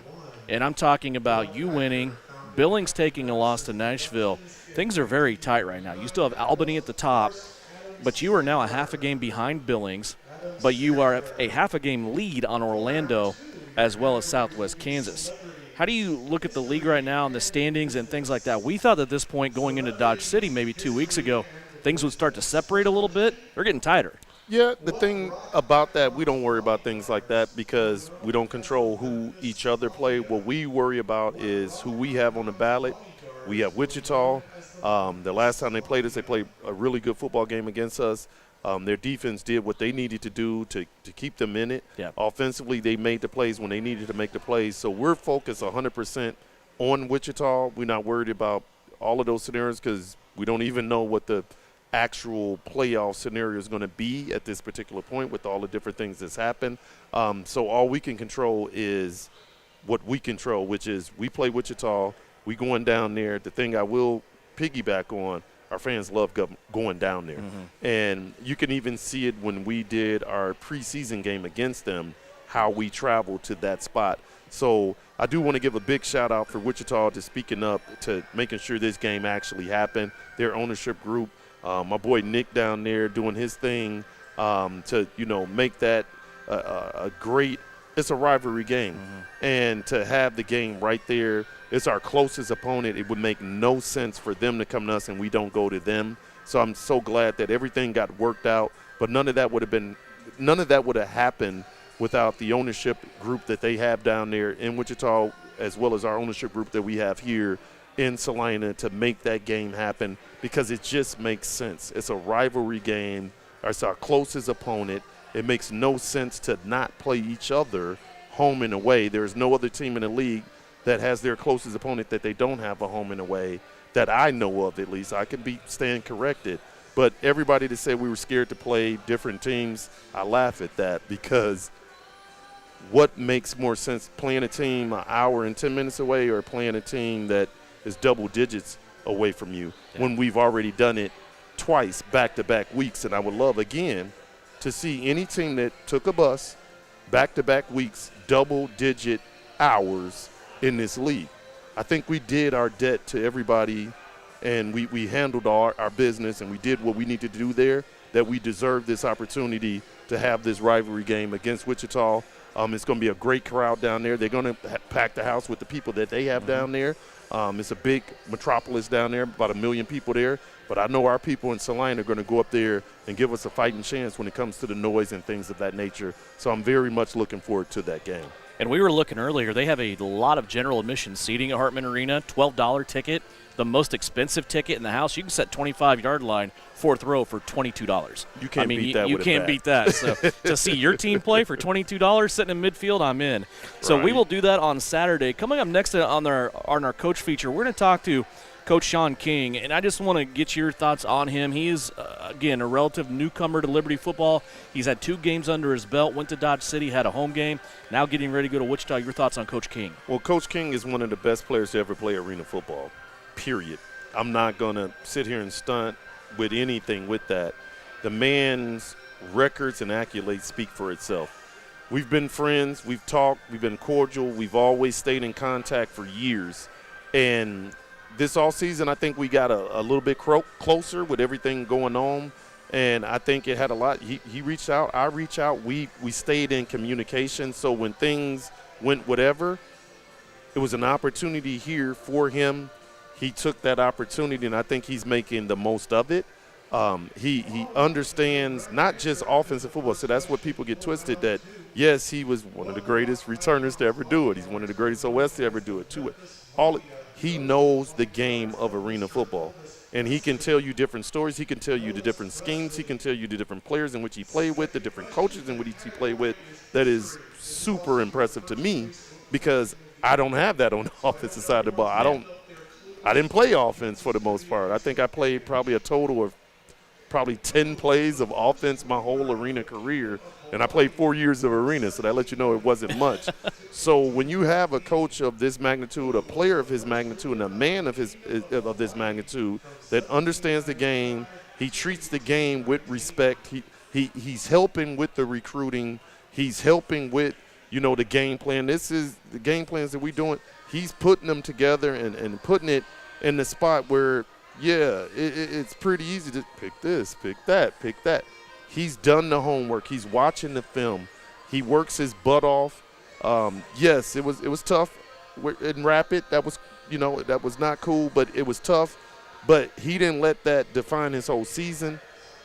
and I'm talking about you winning, Billings taking a loss to Nashville, things are very tight right now. You still have Albany at the top, but you are now a half a game behind Billings, but you are a half a game lead on Orlando as well as Southwest Kansas. How do you look at the league right now and the standings and things like that? We thought at this point going into Dodge City maybe 2 weeks ago, things would start to separate a little bit. They're getting tighter. Yeah, the thing about that, we don't worry about things like that because we don't control who each other play. What we worry about is who we have on the ballot. We have Wichita. The last time they played us, they played a really good football game against us. Their defense did what they needed to do to keep them in it. Yeah. Offensively, they made the plays when they needed to make the plays. So we're focused 100% on Wichita. We're not worried about all of those scenarios because we don't even know what the actual playoff scenario is going to be at this particular point with all the different things that's happened. So all we can control is what we control, which is we play Wichita. We going down there. The thing I will piggyback on, our fans love going down there. And you can even see it when we did our preseason game against them, how we traveled to that spot. So I do want to give a big shout out for Wichita to speaking up to making sure this game actually happened. Their ownership group, my boy Nick down there doing his thing to, make that a great – it's a rivalry game. And to have the game right there, it's our closest opponent. It would make no sense for them to come to us and we don't go to them. So I'm so glad that everything got worked out. But none of that would have happened without the ownership group that they have down there in Wichita, as well as our ownership group that we have here in Salina to make that game happen, because it just makes sense. It's a rivalry game. It's our closest opponent. It makes no sense to not play each other home and away. There's no other team in the league that has their closest opponent that they don't have a home and away that I know of, at least. I could be stand corrected. But everybody that said we were scared to play different teams, I laugh at that because what makes more sense, playing a team an hour and 10 minutes away or playing a team that is double digits away from you when we've already done it twice back-to-back weeks. And I would love, again, to see any team that took a bus back-to-back weeks, double-digit hours in this league. I think we did our debt to everybody, and we handled our business, and we did what we needed to do there, that we deserve this opportunity to have this rivalry game against Wichita. It's going to be a great crowd down there. They're going to pack the house with the people that they have down there. It's a big metropolis down there, about 1 million people there. But I know our people in Salina are going to go up there and give us a fighting chance when it comes to the noise and things of that nature. So I'm very much looking forward to that game. And we were looking earlier, they have a lot of general admission seating at Hartman Arena, $12 ticket. The most expensive ticket in the house, you can set 25-yard line, fourth row for $22. You can't beat that. You can't beat that. So to see your team play for $22 sitting in midfield, I'm in. So we will do that on Saturday. Coming up next on our coach feature, we're going to talk to Coach Sean King, and I just want to get your thoughts on him. He is, again, a relative newcomer to Liberty football. He's had 2 games under his belt, went to Dodge City, had a home game, now getting ready to go to Wichita. Your thoughts on Coach King? Well, Coach King is one of the best players to ever play arena football, period. I'm not going to sit here and stunt with anything with that. The man's records and accolades speak for itself. We've been friends, we've talked, we've been cordial, we've always stayed in contact for years. And this offseason, I think we got a little bit closer with everything going on, and I think it had a lot. He reached out, I reached out. We stayed in communication, so when things went whatever, it was an opportunity here for him. He took that opportunity, and I think he's making the most of it. He understands not just offensive football, so that's what people get twisted, that, yes, he was one of the greatest returners to ever do it. He's one of the greatest OS to ever do it, too. He knows the game of arena football, and he can tell you different stories. He can tell you the different schemes. He can tell you the different players in which he played with, the different coaches in which he played with. That is super impressive to me because I don't have that on the offensive side of the ball. I didn't play offense for the most part. I think I played probably a total of probably 10 plays of offense my whole arena career, and I played 4 years of arena, so that lets you know it wasn't much. So when you have a coach of this magnitude, a player of his magnitude, and a man of this magnitude that understands the game, he treats the game with respect. He's helping with the recruiting. He's helping with, the game plan. This is the game plans that we're doing. He's putting them together and putting it in the spot where, it's pretty easy to pick this, pick that, pick that. He's done the homework. He's watching the film. He works his butt off. Yes, it was tough in Rapid. That was, that was not cool, but it was tough. But he didn't let that define his whole season.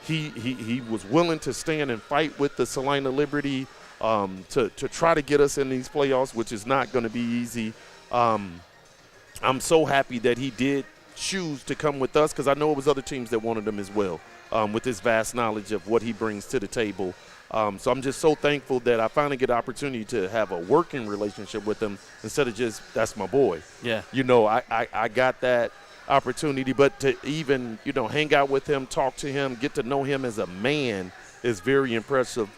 He was willing to stand and fight with the Salina Liberty to try to get us in these playoffs, which is not going to be easy. I'm so happy that he did choose to come with us because I know it was other teams that wanted him as well, with his vast knowledge of what he brings to the table. So I'm just so thankful that I finally get the opportunity to have a working relationship with him instead of just, that's my boy. Yeah. I got that opportunity, but to even, hang out with him, talk to him, get to know him as a man is very impressive.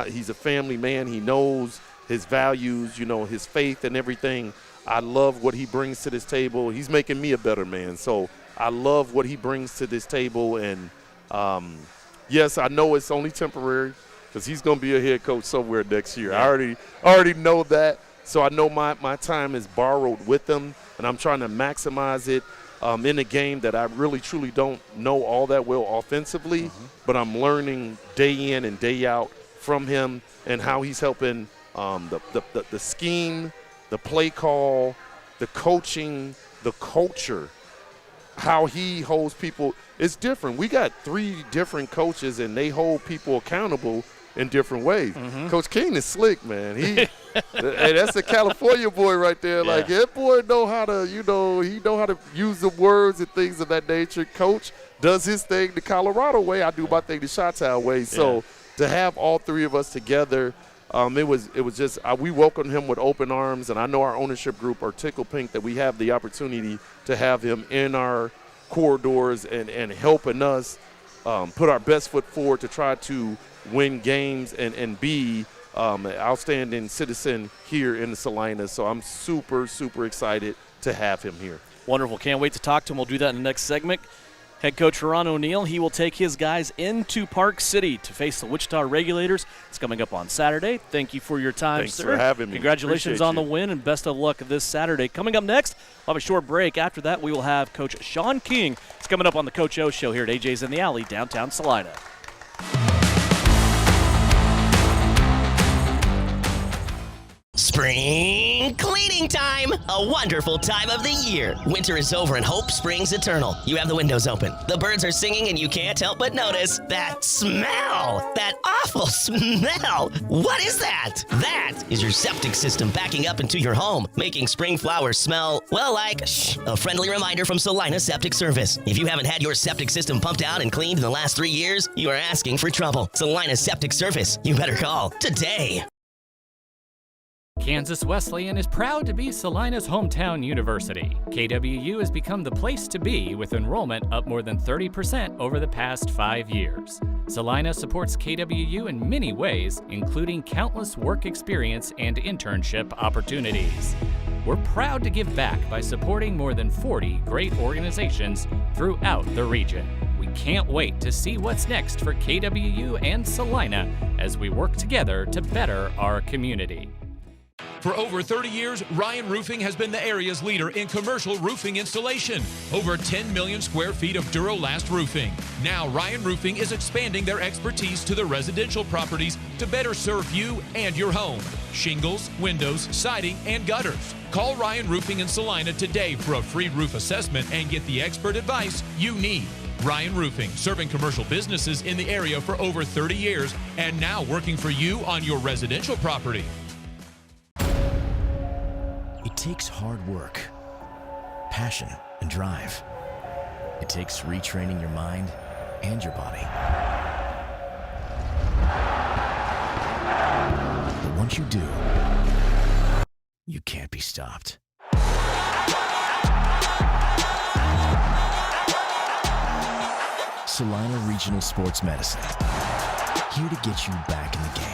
He's a family man. He knows his values, his faith and everything. I love what he brings to this table. He's making me a better man. So I love what he brings to this table. And, yes, I know it's only temporary because he's going to be a head coach somewhere next year. Yeah. I already know that. So I know my time is borrowed with him, and I'm trying to maximize it in a game that I really, truly don't know all that well offensively. But I'm learning day in and day out from him and how he's helping the scheme, the play call, the coaching, the culture, how he holds people. It's different. We got 3 different coaches, and they hold people accountable in different ways. Coach King is slick, man. Hey, that's a California boy right there. Yeah. Like, that boy know how to, he know how to use the words and things of that nature. Coach does his thing the Colorado way. I do my thing the Chi-Town way. So to have all 3 of us together, it was just we welcomed him with open arms, and I know our ownership group are tickled pink that we have the opportunity to have him in our corridors and helping us put our best foot forward to try to win games and be outstanding citizen here in the Salina. So I'm super, super excited to have him here. Wonderful. Can't wait to talk to him. We'll do that in the next segment. Head coach Ron O'Neill, he will take his guys into Park City to face the Wichita Regulators. It's coming up on Saturday. Thank you for your time, Thanks sir. for having me. Congratulations Appreciate on the you. win, and best of luck this Saturday. Coming up next, we'll have a short break. After that, we will have Coach Sean King. It's coming up on the Coach O Show here at AJ's in the Alley, downtown Salina. Spring cleaning time! A wonderful time of the year. Winter is over and hope springs eternal. You have the windows open. The birds are singing and you can't help but notice that smell. That awful smell. What is that? That is your septic system backing up into your home, making spring flowers smell, well, like a friendly reminder from Salina Septic Service. If you haven't had your septic system pumped out and cleaned in the last 3 years, you are asking for trouble. Salina Septic Service. You better call today. Kansas Wesleyan is proud to be Salina's hometown university. KWU has become the place to be with enrollment up more than 30% over the past 5 years. Salina supports KWU in many ways, including countless work experience and internship opportunities. We're proud to give back by supporting more than 40 great organizations throughout the region. We can't wait to see what's next for KWU and Salina as we work together to better our community. For over 30 years, Ryan Roofing has been the area's leader in commercial roofing installation. Over 10 million square feet of Durolast roofing. Now, Ryan Roofing is expanding their expertise to the residential properties to better serve you and your home. Shingles, windows, siding, and gutters. Call Ryan Roofing in Salina today for a free roof assessment and get the expert advice you need. Ryan Roofing, serving commercial businesses in the area for over 30 years and now working for you on your residential property. It takes hard work, passion, and drive. It takes retraining your mind and your body. But once you do, you can't be stopped. Salina Regional Sports Medicine, here to get you back in the game.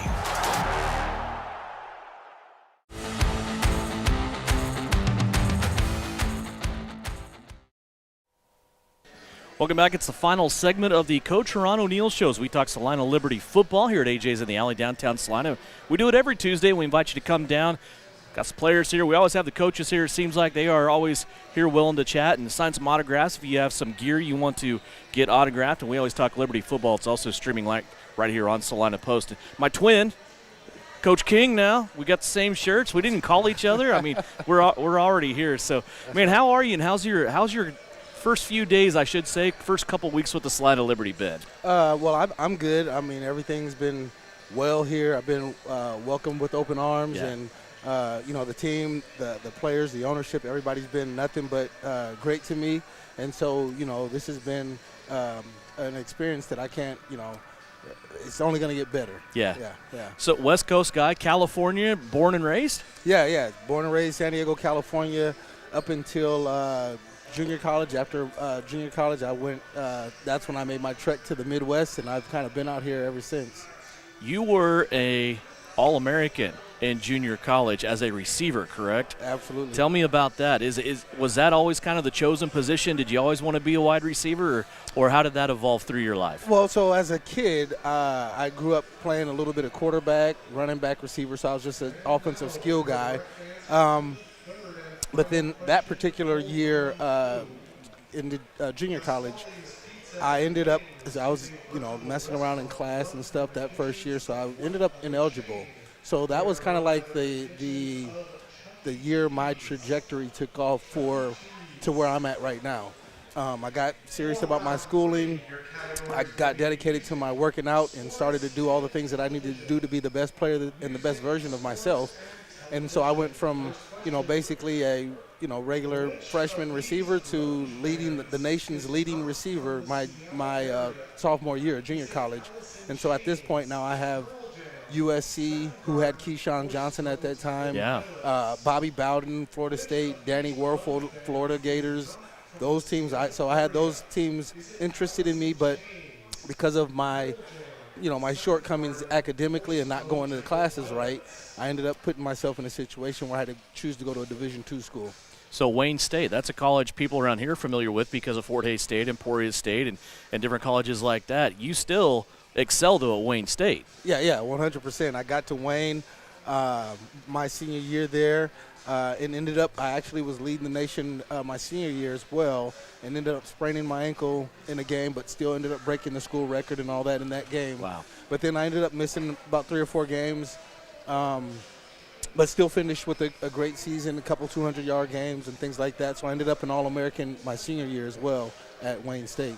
Welcome back. It's the final segment of the Coach Ron O'Neill Show as we talk Salina Liberty football here at AJ's in the Alley, downtown Salina. We do it every Tuesday. We invite you to come down. Got some players here. We always have the coaches here. It seems like they are always here willing to chat and sign some autographs if you have some gear you want to get autographed. And we always talk Liberty football. It's also streaming right here on Salina Post. My twin, Coach King now. We got the same shirts. We didn't call each other. I mean, we're already here. So, man, how are you and how's your first few days, I should say, first couple weeks with the Salina Liberty bid? Well, I'm good. I mean, everything's been well here. I've been welcomed with open arms, and the team, the players, the ownership, everybody's been nothing but great to me. And so, this has been an experience that I can't, it's only going to get better. Yeah. Yeah. So, West Coast guy, California, born and raised? Yeah. Born and raised San Diego, California, up until junior college. After junior college, I went, that's when I made my trek to the Midwest, and I've kind of been out here ever since. You were a All-American in junior college as a receiver, correct? Absolutely. Tell me about that. Was that always kind of the chosen position? Did you always want to be a wide receiver, or how did that evolve through your life? Well, so as a kid, I grew up playing a little bit of quarterback, running back, receiver, so I was just an offensive skill guy. But then that particular year in the junior college, I ended up, I was, messing around in class and stuff that first year, so I ended up ineligible. So that was kind of like the year my trajectory took off to where I'm at right now. I got serious about my schooling. I got dedicated to my working out and started to do all the things that I needed to do to be the best player and the best version of myself. And so I went from, basically a, regular freshman receiver to leading the nation's leading receiver my sophomore year at junior college. And so at this point now I have USC, who had Keyshawn Johnson at that time. Yeah. Bobby Bowden, Florida State, Danny Werfel, Florida Gators. Those teams, so I had those teams interested in me, but because of my my shortcomings academically and not going to the classes right, I ended up putting myself in a situation where I had to choose to go to a Division II school. So Wayne State, that's a college people around here are familiar with because of Fort Hays State, Emporia State, and different colleges like that. You still excelled at Wayne State. Yeah, 100%. I got to Wayne my senior year there, and ended up, I actually was leading the nation my senior year as well, and ended up spraining my ankle in a game, but still ended up breaking the school record and all that in that game. Wow. But then I ended up missing about 3 or 4 games, but still finished with a great season, a couple 200-yard games and things like that. So I ended up an All-American my senior year as well at Wayne State.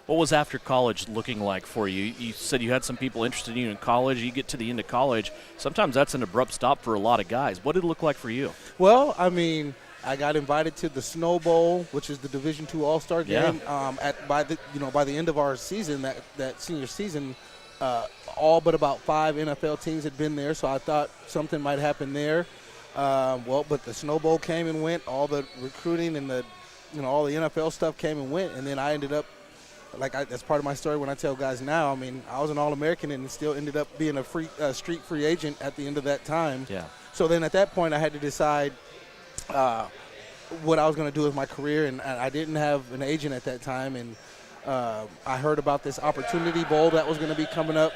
What was after college looking like for you? You said you had some people interested in you in college. You get to the end of college. Sometimes that's an abrupt stop for a lot of guys. What did it look like for you? Well, I mean, I got invited to the Snow Bowl, which is the Division II All-Star game. By the end of our season, that senior season, all but about 5 NFL teams had been there, so I thought something might happen there. But the Snow Bowl came and went. All the recruiting and all the NFL stuff came and went, and then I ended up, that's part of my story when I tell guys now. I mean, I was an All-American and still ended up being a street free agent at the end of that time. Yeah. So then at that point, I had to decide what I was going to do with my career, and I didn't have an agent at that time, and I heard about this Opportunity Bowl that was going to be coming up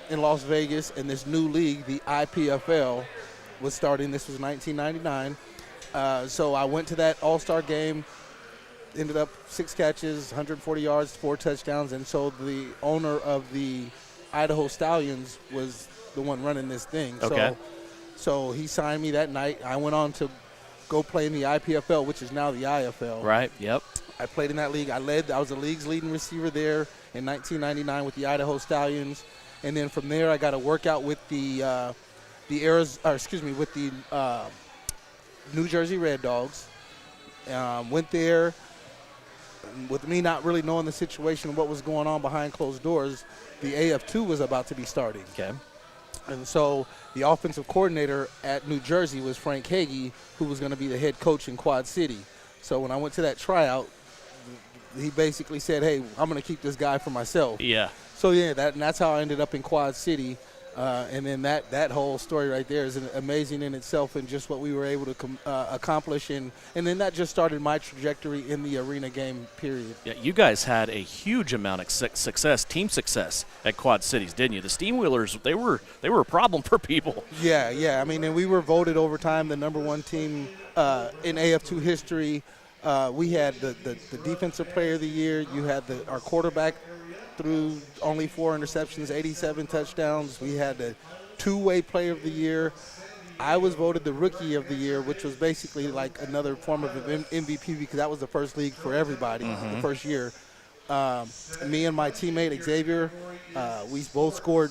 in Las Vegas, and this new league, the IPFL, was starting. This was 1999. So I went to that All-Star game, ended up 6 catches, 140 yards, 4 touchdowns, and so the owner of the Idaho Stallions was the one running this thing. Okay. So he signed me that night. I went on to go play in the IPFL, which is now the IFL. Right, yep. I played in that league. I was the league's leading receiver there in 1999 with the Idaho Stallions, and then from there I got a workout with the New Jersey Red Dogs. Went there. With me not really knowing the situation and what was going on behind closed doors, the AF2 was about to be starting. Okay. And so the offensive coordinator at New Jersey was Frank Hagee, who was going to be the head coach in Quad City. So when I went to that tryout, he basically said, hey, I'm going to keep this guy for myself. Yeah. So, that's how I ended up in Quad City. And then that whole story right there is amazing in itself, and just what we were able to accomplish. And then that just started my trajectory in the arena game, period. Yeah, you guys had a huge amount of success, team success at Quad Cities, didn't you? The Steamwheelers, they were a problem for people. Yeah. I mean, and we were voted over time the #1 team in AF2 history. We had the defensive player of the year. You had our quarterback threw only 4 interceptions, 87 touchdowns. We had the 2-way player of the year. I was voted the rookie of the year, which was basically like another form of MVP because that was the first league for everybody, the first year. Me and my teammate Xavier, we both scored,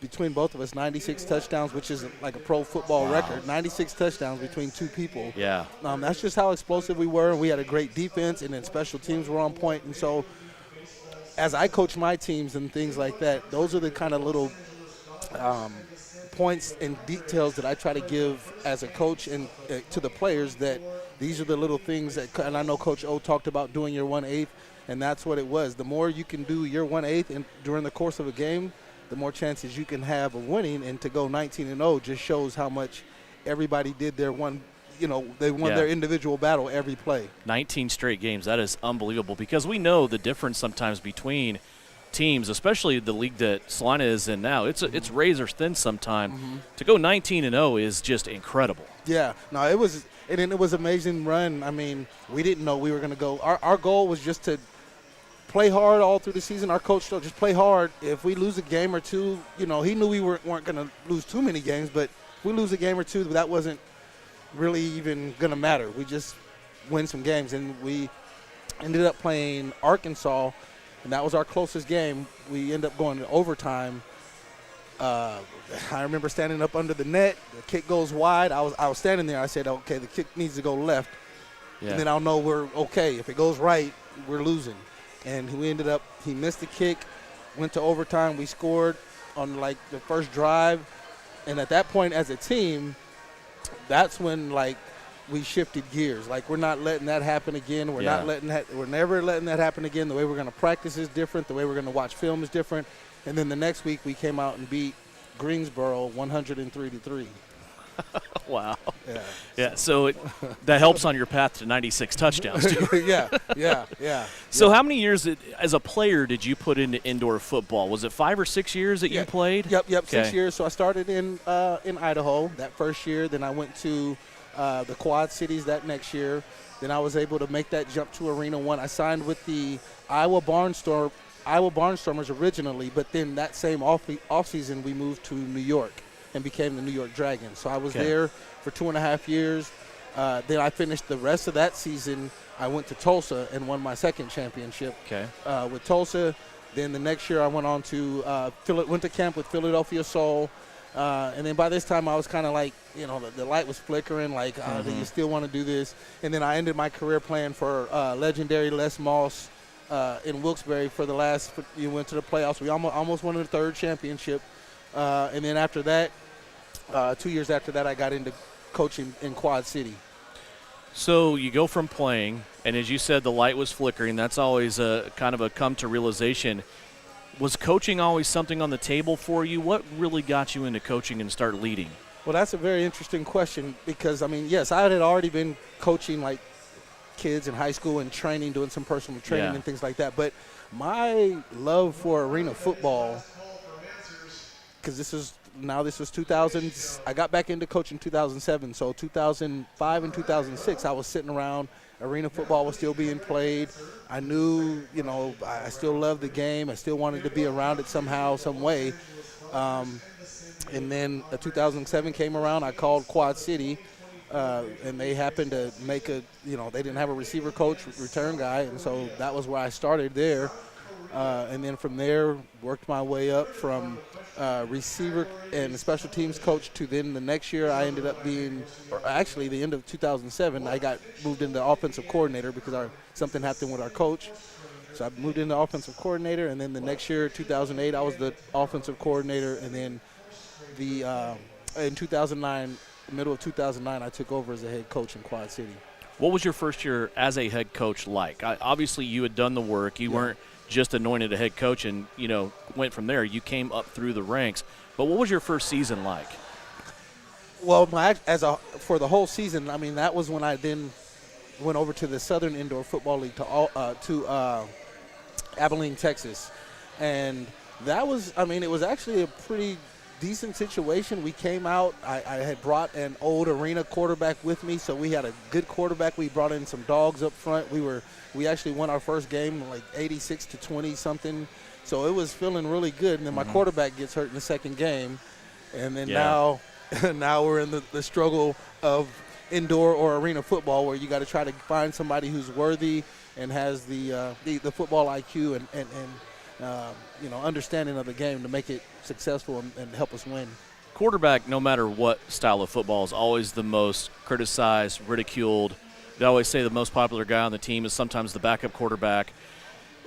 between both of us, 96 touchdowns, which is like a pro football record. 96 touchdowns between 2 people. Yeah. That's just how explosive we were. We had a great defense, and then special teams were on point. And so as I coach my teams and things like that, those are the kind of little points and details that I try to give as a coach and to the players, that these are the little things that, and I know Coach O talked about doing your 1/8, and that's what it was. The more you can do your 1/8 and during the course of a game, the more chances you can have of winning. And to go 19-0 just shows how much everybody did their they won their individual battle every play. 19 straight games. That is unbelievable, because we know the difference sometimes between teams, especially the league that Salina is in now. It's razor thin sometimes. To go 19-0 is just incredible. Yeah. No, it was amazing run. I mean, we didn't know we were going to go. Our goal was just to play hard all through the season. Our coach told just play hard. If we lose a game or two, he knew we weren't going to lose too many games, but if we lose a game or two, that wasn't really even going to matter. We just win some games, and we ended up playing Arkansas, and that was our closest game. We ended up going to overtime. I remember standing up under the net. The kick goes wide. I was standing there. I said, okay, the kick needs to go left, and then I'll know we're okay. If it goes right, we're losing. And he missed the kick, went to overtime. We scored on the first drive, and at that point as a team, that's when we shifted gears. We're not letting that happen again. We're never letting that happen again. The way we're going to practice is different. The way we're going to watch film is different. And then the next week we came out and beat Greensboro 103-3. Wow. Yeah. Yeah. So that helps on your path to 96 touchdowns too. Yeah. So how many years as a player did you put into indoor football? Was it 5 or 6 years that you played? Yep. Okay. 6 years. So I started in Idaho that first year. Then I went to the Quad Cities that next year. Then I was able to make that jump to Arena 1. I signed with the Iowa Barnstormers originally, but then that same offseason we moved to New York and became the New York Dragons. So I was there for 2.5 years. Then I finished the rest of that season. I went to Tulsa and won my second championship with Tulsa. Then the next year I went on to went to camp with Philadelphia Soul. And then by this time I was kind of like, the light was flickering, like, do you still want to do this? And then I ended my career playing for legendary Les Moss in Wilkes-Barre for the last – you went to the playoffs. We almost won the third championship. And then after that, 2 years after that, I got into coaching in Quad City. So you go from playing, and as you said, the light was flickering. That's always a kind of a come to realization. Was coaching always something on the table for you? What really got you into coaching and start leading? Well, that's a very interesting question because, yes, I had already been coaching like kids in high school and training, doing some personal training and things like that. But my love for arena football, because this was 2000. I got back into coaching in 2007. So 2005 and 2006, I was sitting around. Arena football was still being played. I knew, I still loved the game. I still wanted to be around it somehow, some way. And then 2007 came around. I called Quad City, and they happened to make they didn't have a receiver coach, return guy, and so that was where I started there. And then from there, worked my way up from receiver and special teams coach to then the next year I ended up being, or actually the end of 2007, I got moved into offensive coordinator because something happened with our coach. So I moved into offensive coordinator, and then the next year, 2008, I was the offensive coordinator, and then in 2009, middle of 2009, I took over as a head coach in Quad City. What was your first year as a head coach like? Obviously, you had done the work. You weren't just anointed a head coach and, went from there. You came up through the ranks. But what was your first season like? Well, for the whole season, that was when I then went over to the Southern Indoor Football League to Abilene, Texas. And that was, it was actually a pretty decent situation. We came out. I had brought an old arena quarterback with me, so we had a good quarterback. We brought in some dogs up front. We actually won our first game like 86-20 something. So it was feeling really good. And then my quarterback gets hurt in the second game, and then now we're in the struggle of indoor or arena football, where you got to try to find somebody who's worthy and has the football IQ and understanding of the game to make it successful and help us win. Quarterback, no matter what style of football, is always the most criticized, ridiculed. They always say the most popular guy on the team is sometimes the backup quarterback.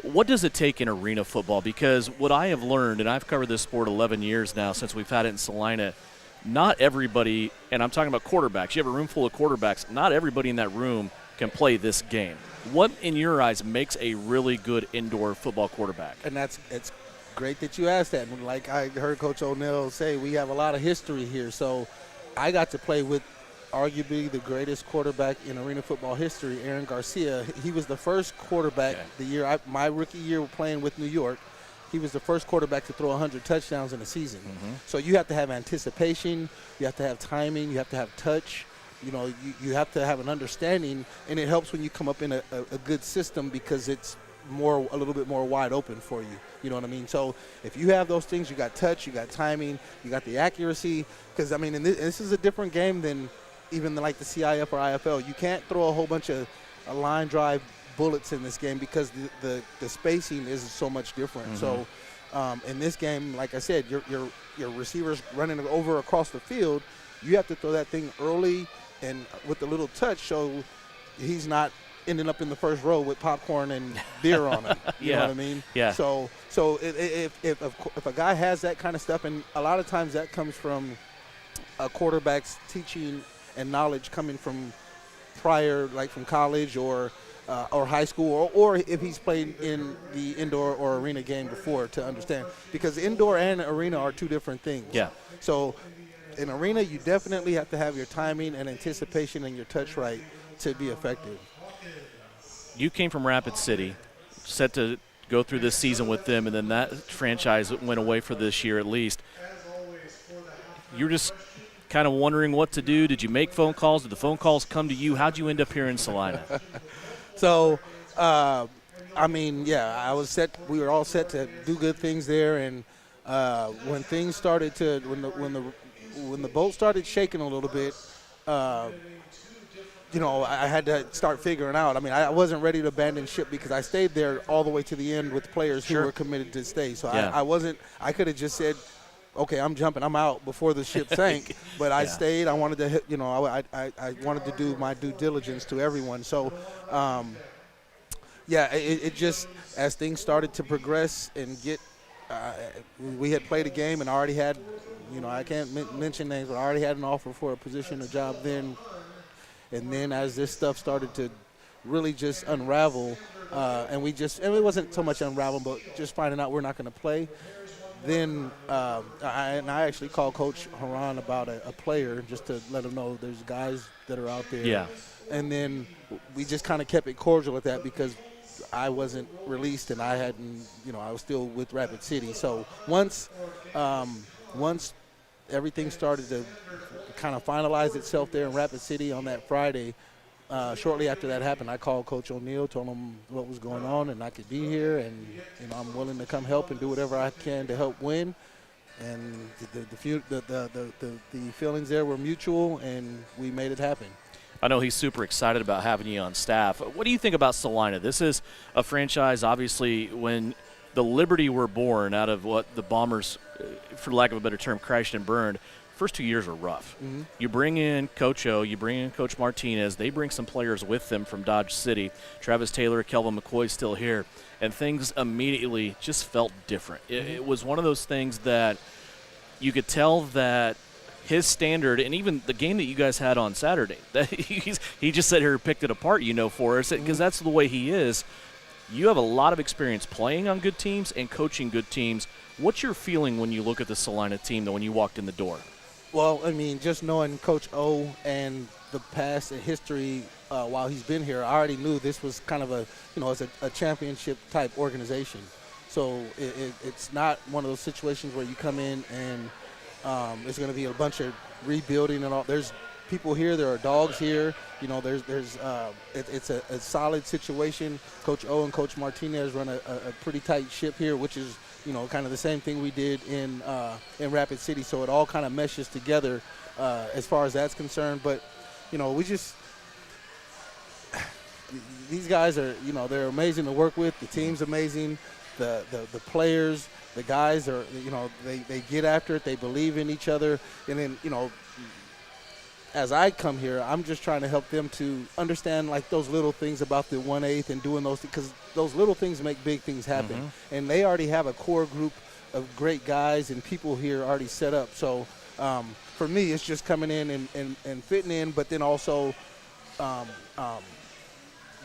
What does it take in arena football? Because what I have learned, and I've covered this sport 11 years now since we've had it in Salina, not everybody, and I'm talking about quarterbacks, you have a room full of quarterbacks, not everybody in that room can play this game. What, in your eyes, makes a really good indoor football quarterback? And it's great that you asked that. And like I heard Coach O'Neill say, we have a lot of history here. So I got to play with arguably the greatest quarterback in arena football history, Aaron Garcia. He was the first quarterback the year my rookie year playing with New York. He was the first quarterback to throw 100 touchdowns in a season. So you have to have anticipation, you have to have timing, you have to have touch. You have to have an understanding, and it helps when you come up in a good system because it's a little bit more wide open for you. You know what I mean? So if you have those things, you got touch, you got timing, you got the accuracy. Because, this is a different game than even like the CIF or IFL. You can't throw a whole bunch of line drive bullets in this game because the spacing is so much different. So in this game, like I said, your receivers running over across the field, you have to throw that thing early and with a little touch so he's not ending up in the first row with popcorn and beer on him. You know what I mean? Yeah. So if a guy has that kind of stuff, and a lot of times that comes from a quarterback's teaching and knowledge coming from prior, like from college or or high school, or if he's played in the indoor or arena game before, to understand. Because indoor and arena are two different things. Yeah. So in arena, you definitely have to have your timing and anticipation and your touch right to be effective. You came from Rapid City, set to go through this season with them, and then that franchise went away for this year at least. You're just kind of wondering what to do. Did you make phone calls? Did the phone calls come to you? How'd you end up here in Salina? So, I mean, yeah, I was set. We were all set to do good things there, and when things started to, when the boat started shaking a little bit, you know, I had to start figuring out. I mean, I wasn't ready to abandon ship because I stayed there all the way to the end with players who were committed to stay. So Yeah. I wasn't. I could have just said, okay, I'm jumping, I'm out before the ship sank. But I stayed. I wanted to, you know, I wanted to do my due diligence to everyone. So, yeah, it just, as things started to progress and get, we had played a game and already had, you know, I can't mention names, but I already had an offer for a position, a job then. And then as this stuff started to really just unravel, and it wasn't so much unravel, but just finding out we're not going to play. Then I actually called Coach Haran about a player just to let him know there's guys that are out there. Yeah. And then we just kind of kept it cordial with that because I wasn't released and I hadn't, you know, I was still with Rapid City. So once everything started to kind of finalize itself there in Rapid City on that Friday, shortly after that happened, I called Coach O'Neill, told him what was going on, and I could be here, and you know I'm willing to come help and do whatever I can to help win. And the feelings there were mutual, and we made it happen. I know he's super excited about having you on staff. What do you think about Salina? This is a franchise, obviously, when the Liberty were born out of what the Bombers, for lack of a better term, crashed and burned. First 2 years are rough. Mm-hmm. You bring in Coach O, you bring in Coach Martinez. They bring some players with them from Dodge City. Travis Taylor, Kelvin McCoy still here. And things immediately just felt different. It was one of those things that you could tell that his standard, and even the game that you guys had on Saturday, that he just sat here and picked it apart, you know, for us, because that's the way he is. You have a lot of experience playing on good teams and coaching good teams. What's your feeling when you look at the Salina team, though, when you walked in the door? Well, I mean, just knowing Coach O and the past and history while he's been here, I already knew this was kind of it's a championship-type organization. So it's not one of those situations where you come in and it's going to be a bunch of rebuilding and all. There's people here. There are dogs here. You know, it's a solid situation. Coach O and Coach Martinez run a pretty tight ship here, which is, you know, kind of the same thing we did in Rapid City. So it all kind of meshes together as far as that's concerned. But, you know, these guys are, you know, they're amazing to work with. The team's amazing. The players, the guys are, you know, they get after it. They believe in each other. And then, you know, as I come here, I'm just trying to help them to understand, like, those little things about the 1/8 and doing those, because those little things make big things happen. Mm-hmm. And they already have a core group of great guys and people here already set up. So for me, it's just coming in and fitting in, but then also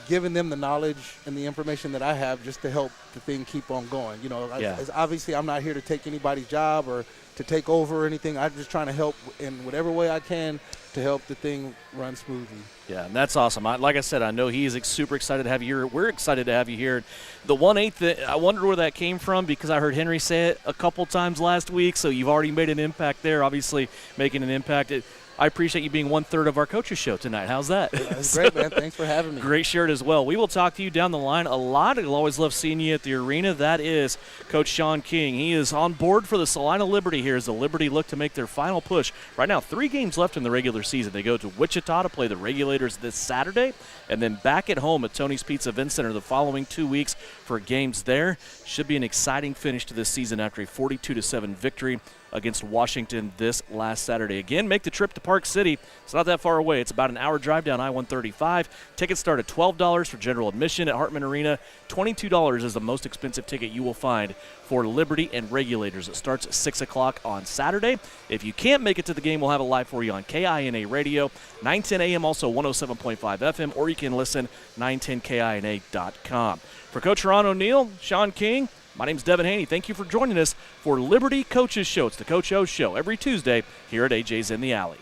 giving them the knowledge and the information that I have just to help the thing keep on going. You know, obviously I'm not here to take anybody's job or to take over or anything. I'm just trying to help in whatever way I can to help the thing run smoothly. Yeah, and that's awesome. Like I said, I know he is super excited to have you here. We're excited to have you here. The 1/8, I wonder where that came from, because I heard Henry say it a couple times last week, so you've already made an impact there, obviously making an impact. I appreciate you being 1/3 of our coaches show tonight. How's that? That's great, man. Thanks for having me. Great shirt as well. We will talk to you down the line a lot. I'll always love seeing you at the arena. That is Coach Sean King. He is on board for the Salina Liberty here as the Liberty look to make their final push. Right now, 3 games left in the regular season. They go to Wichita to play the Regulators this Saturday, and then back at home at Tony's Pizza Event Center the following 2 weeks for games there. Should be an exciting finish to this season after a 42-7 victory against Washington this last Saturday. Again, make the trip to Park City. It's not that far away. It's about an hour drive down I-135. Tickets start at $12 for general admission at Hartman Arena. $22 is the most expensive ticket you will find for Liberty and Regulators. It starts at 6 o'clock on Saturday. If you can't make it to the game, we'll have it live for you on KINA Radio, 910 AM, also 107.5 FM, or you can listen 910KINA.com. For Coach Ron O'Neill, Sean King, my name's Devin Haney. Thank you for joining us for Liberty Coaches Show. It's the Coach O Show every Tuesday here at AJ's in the Alley.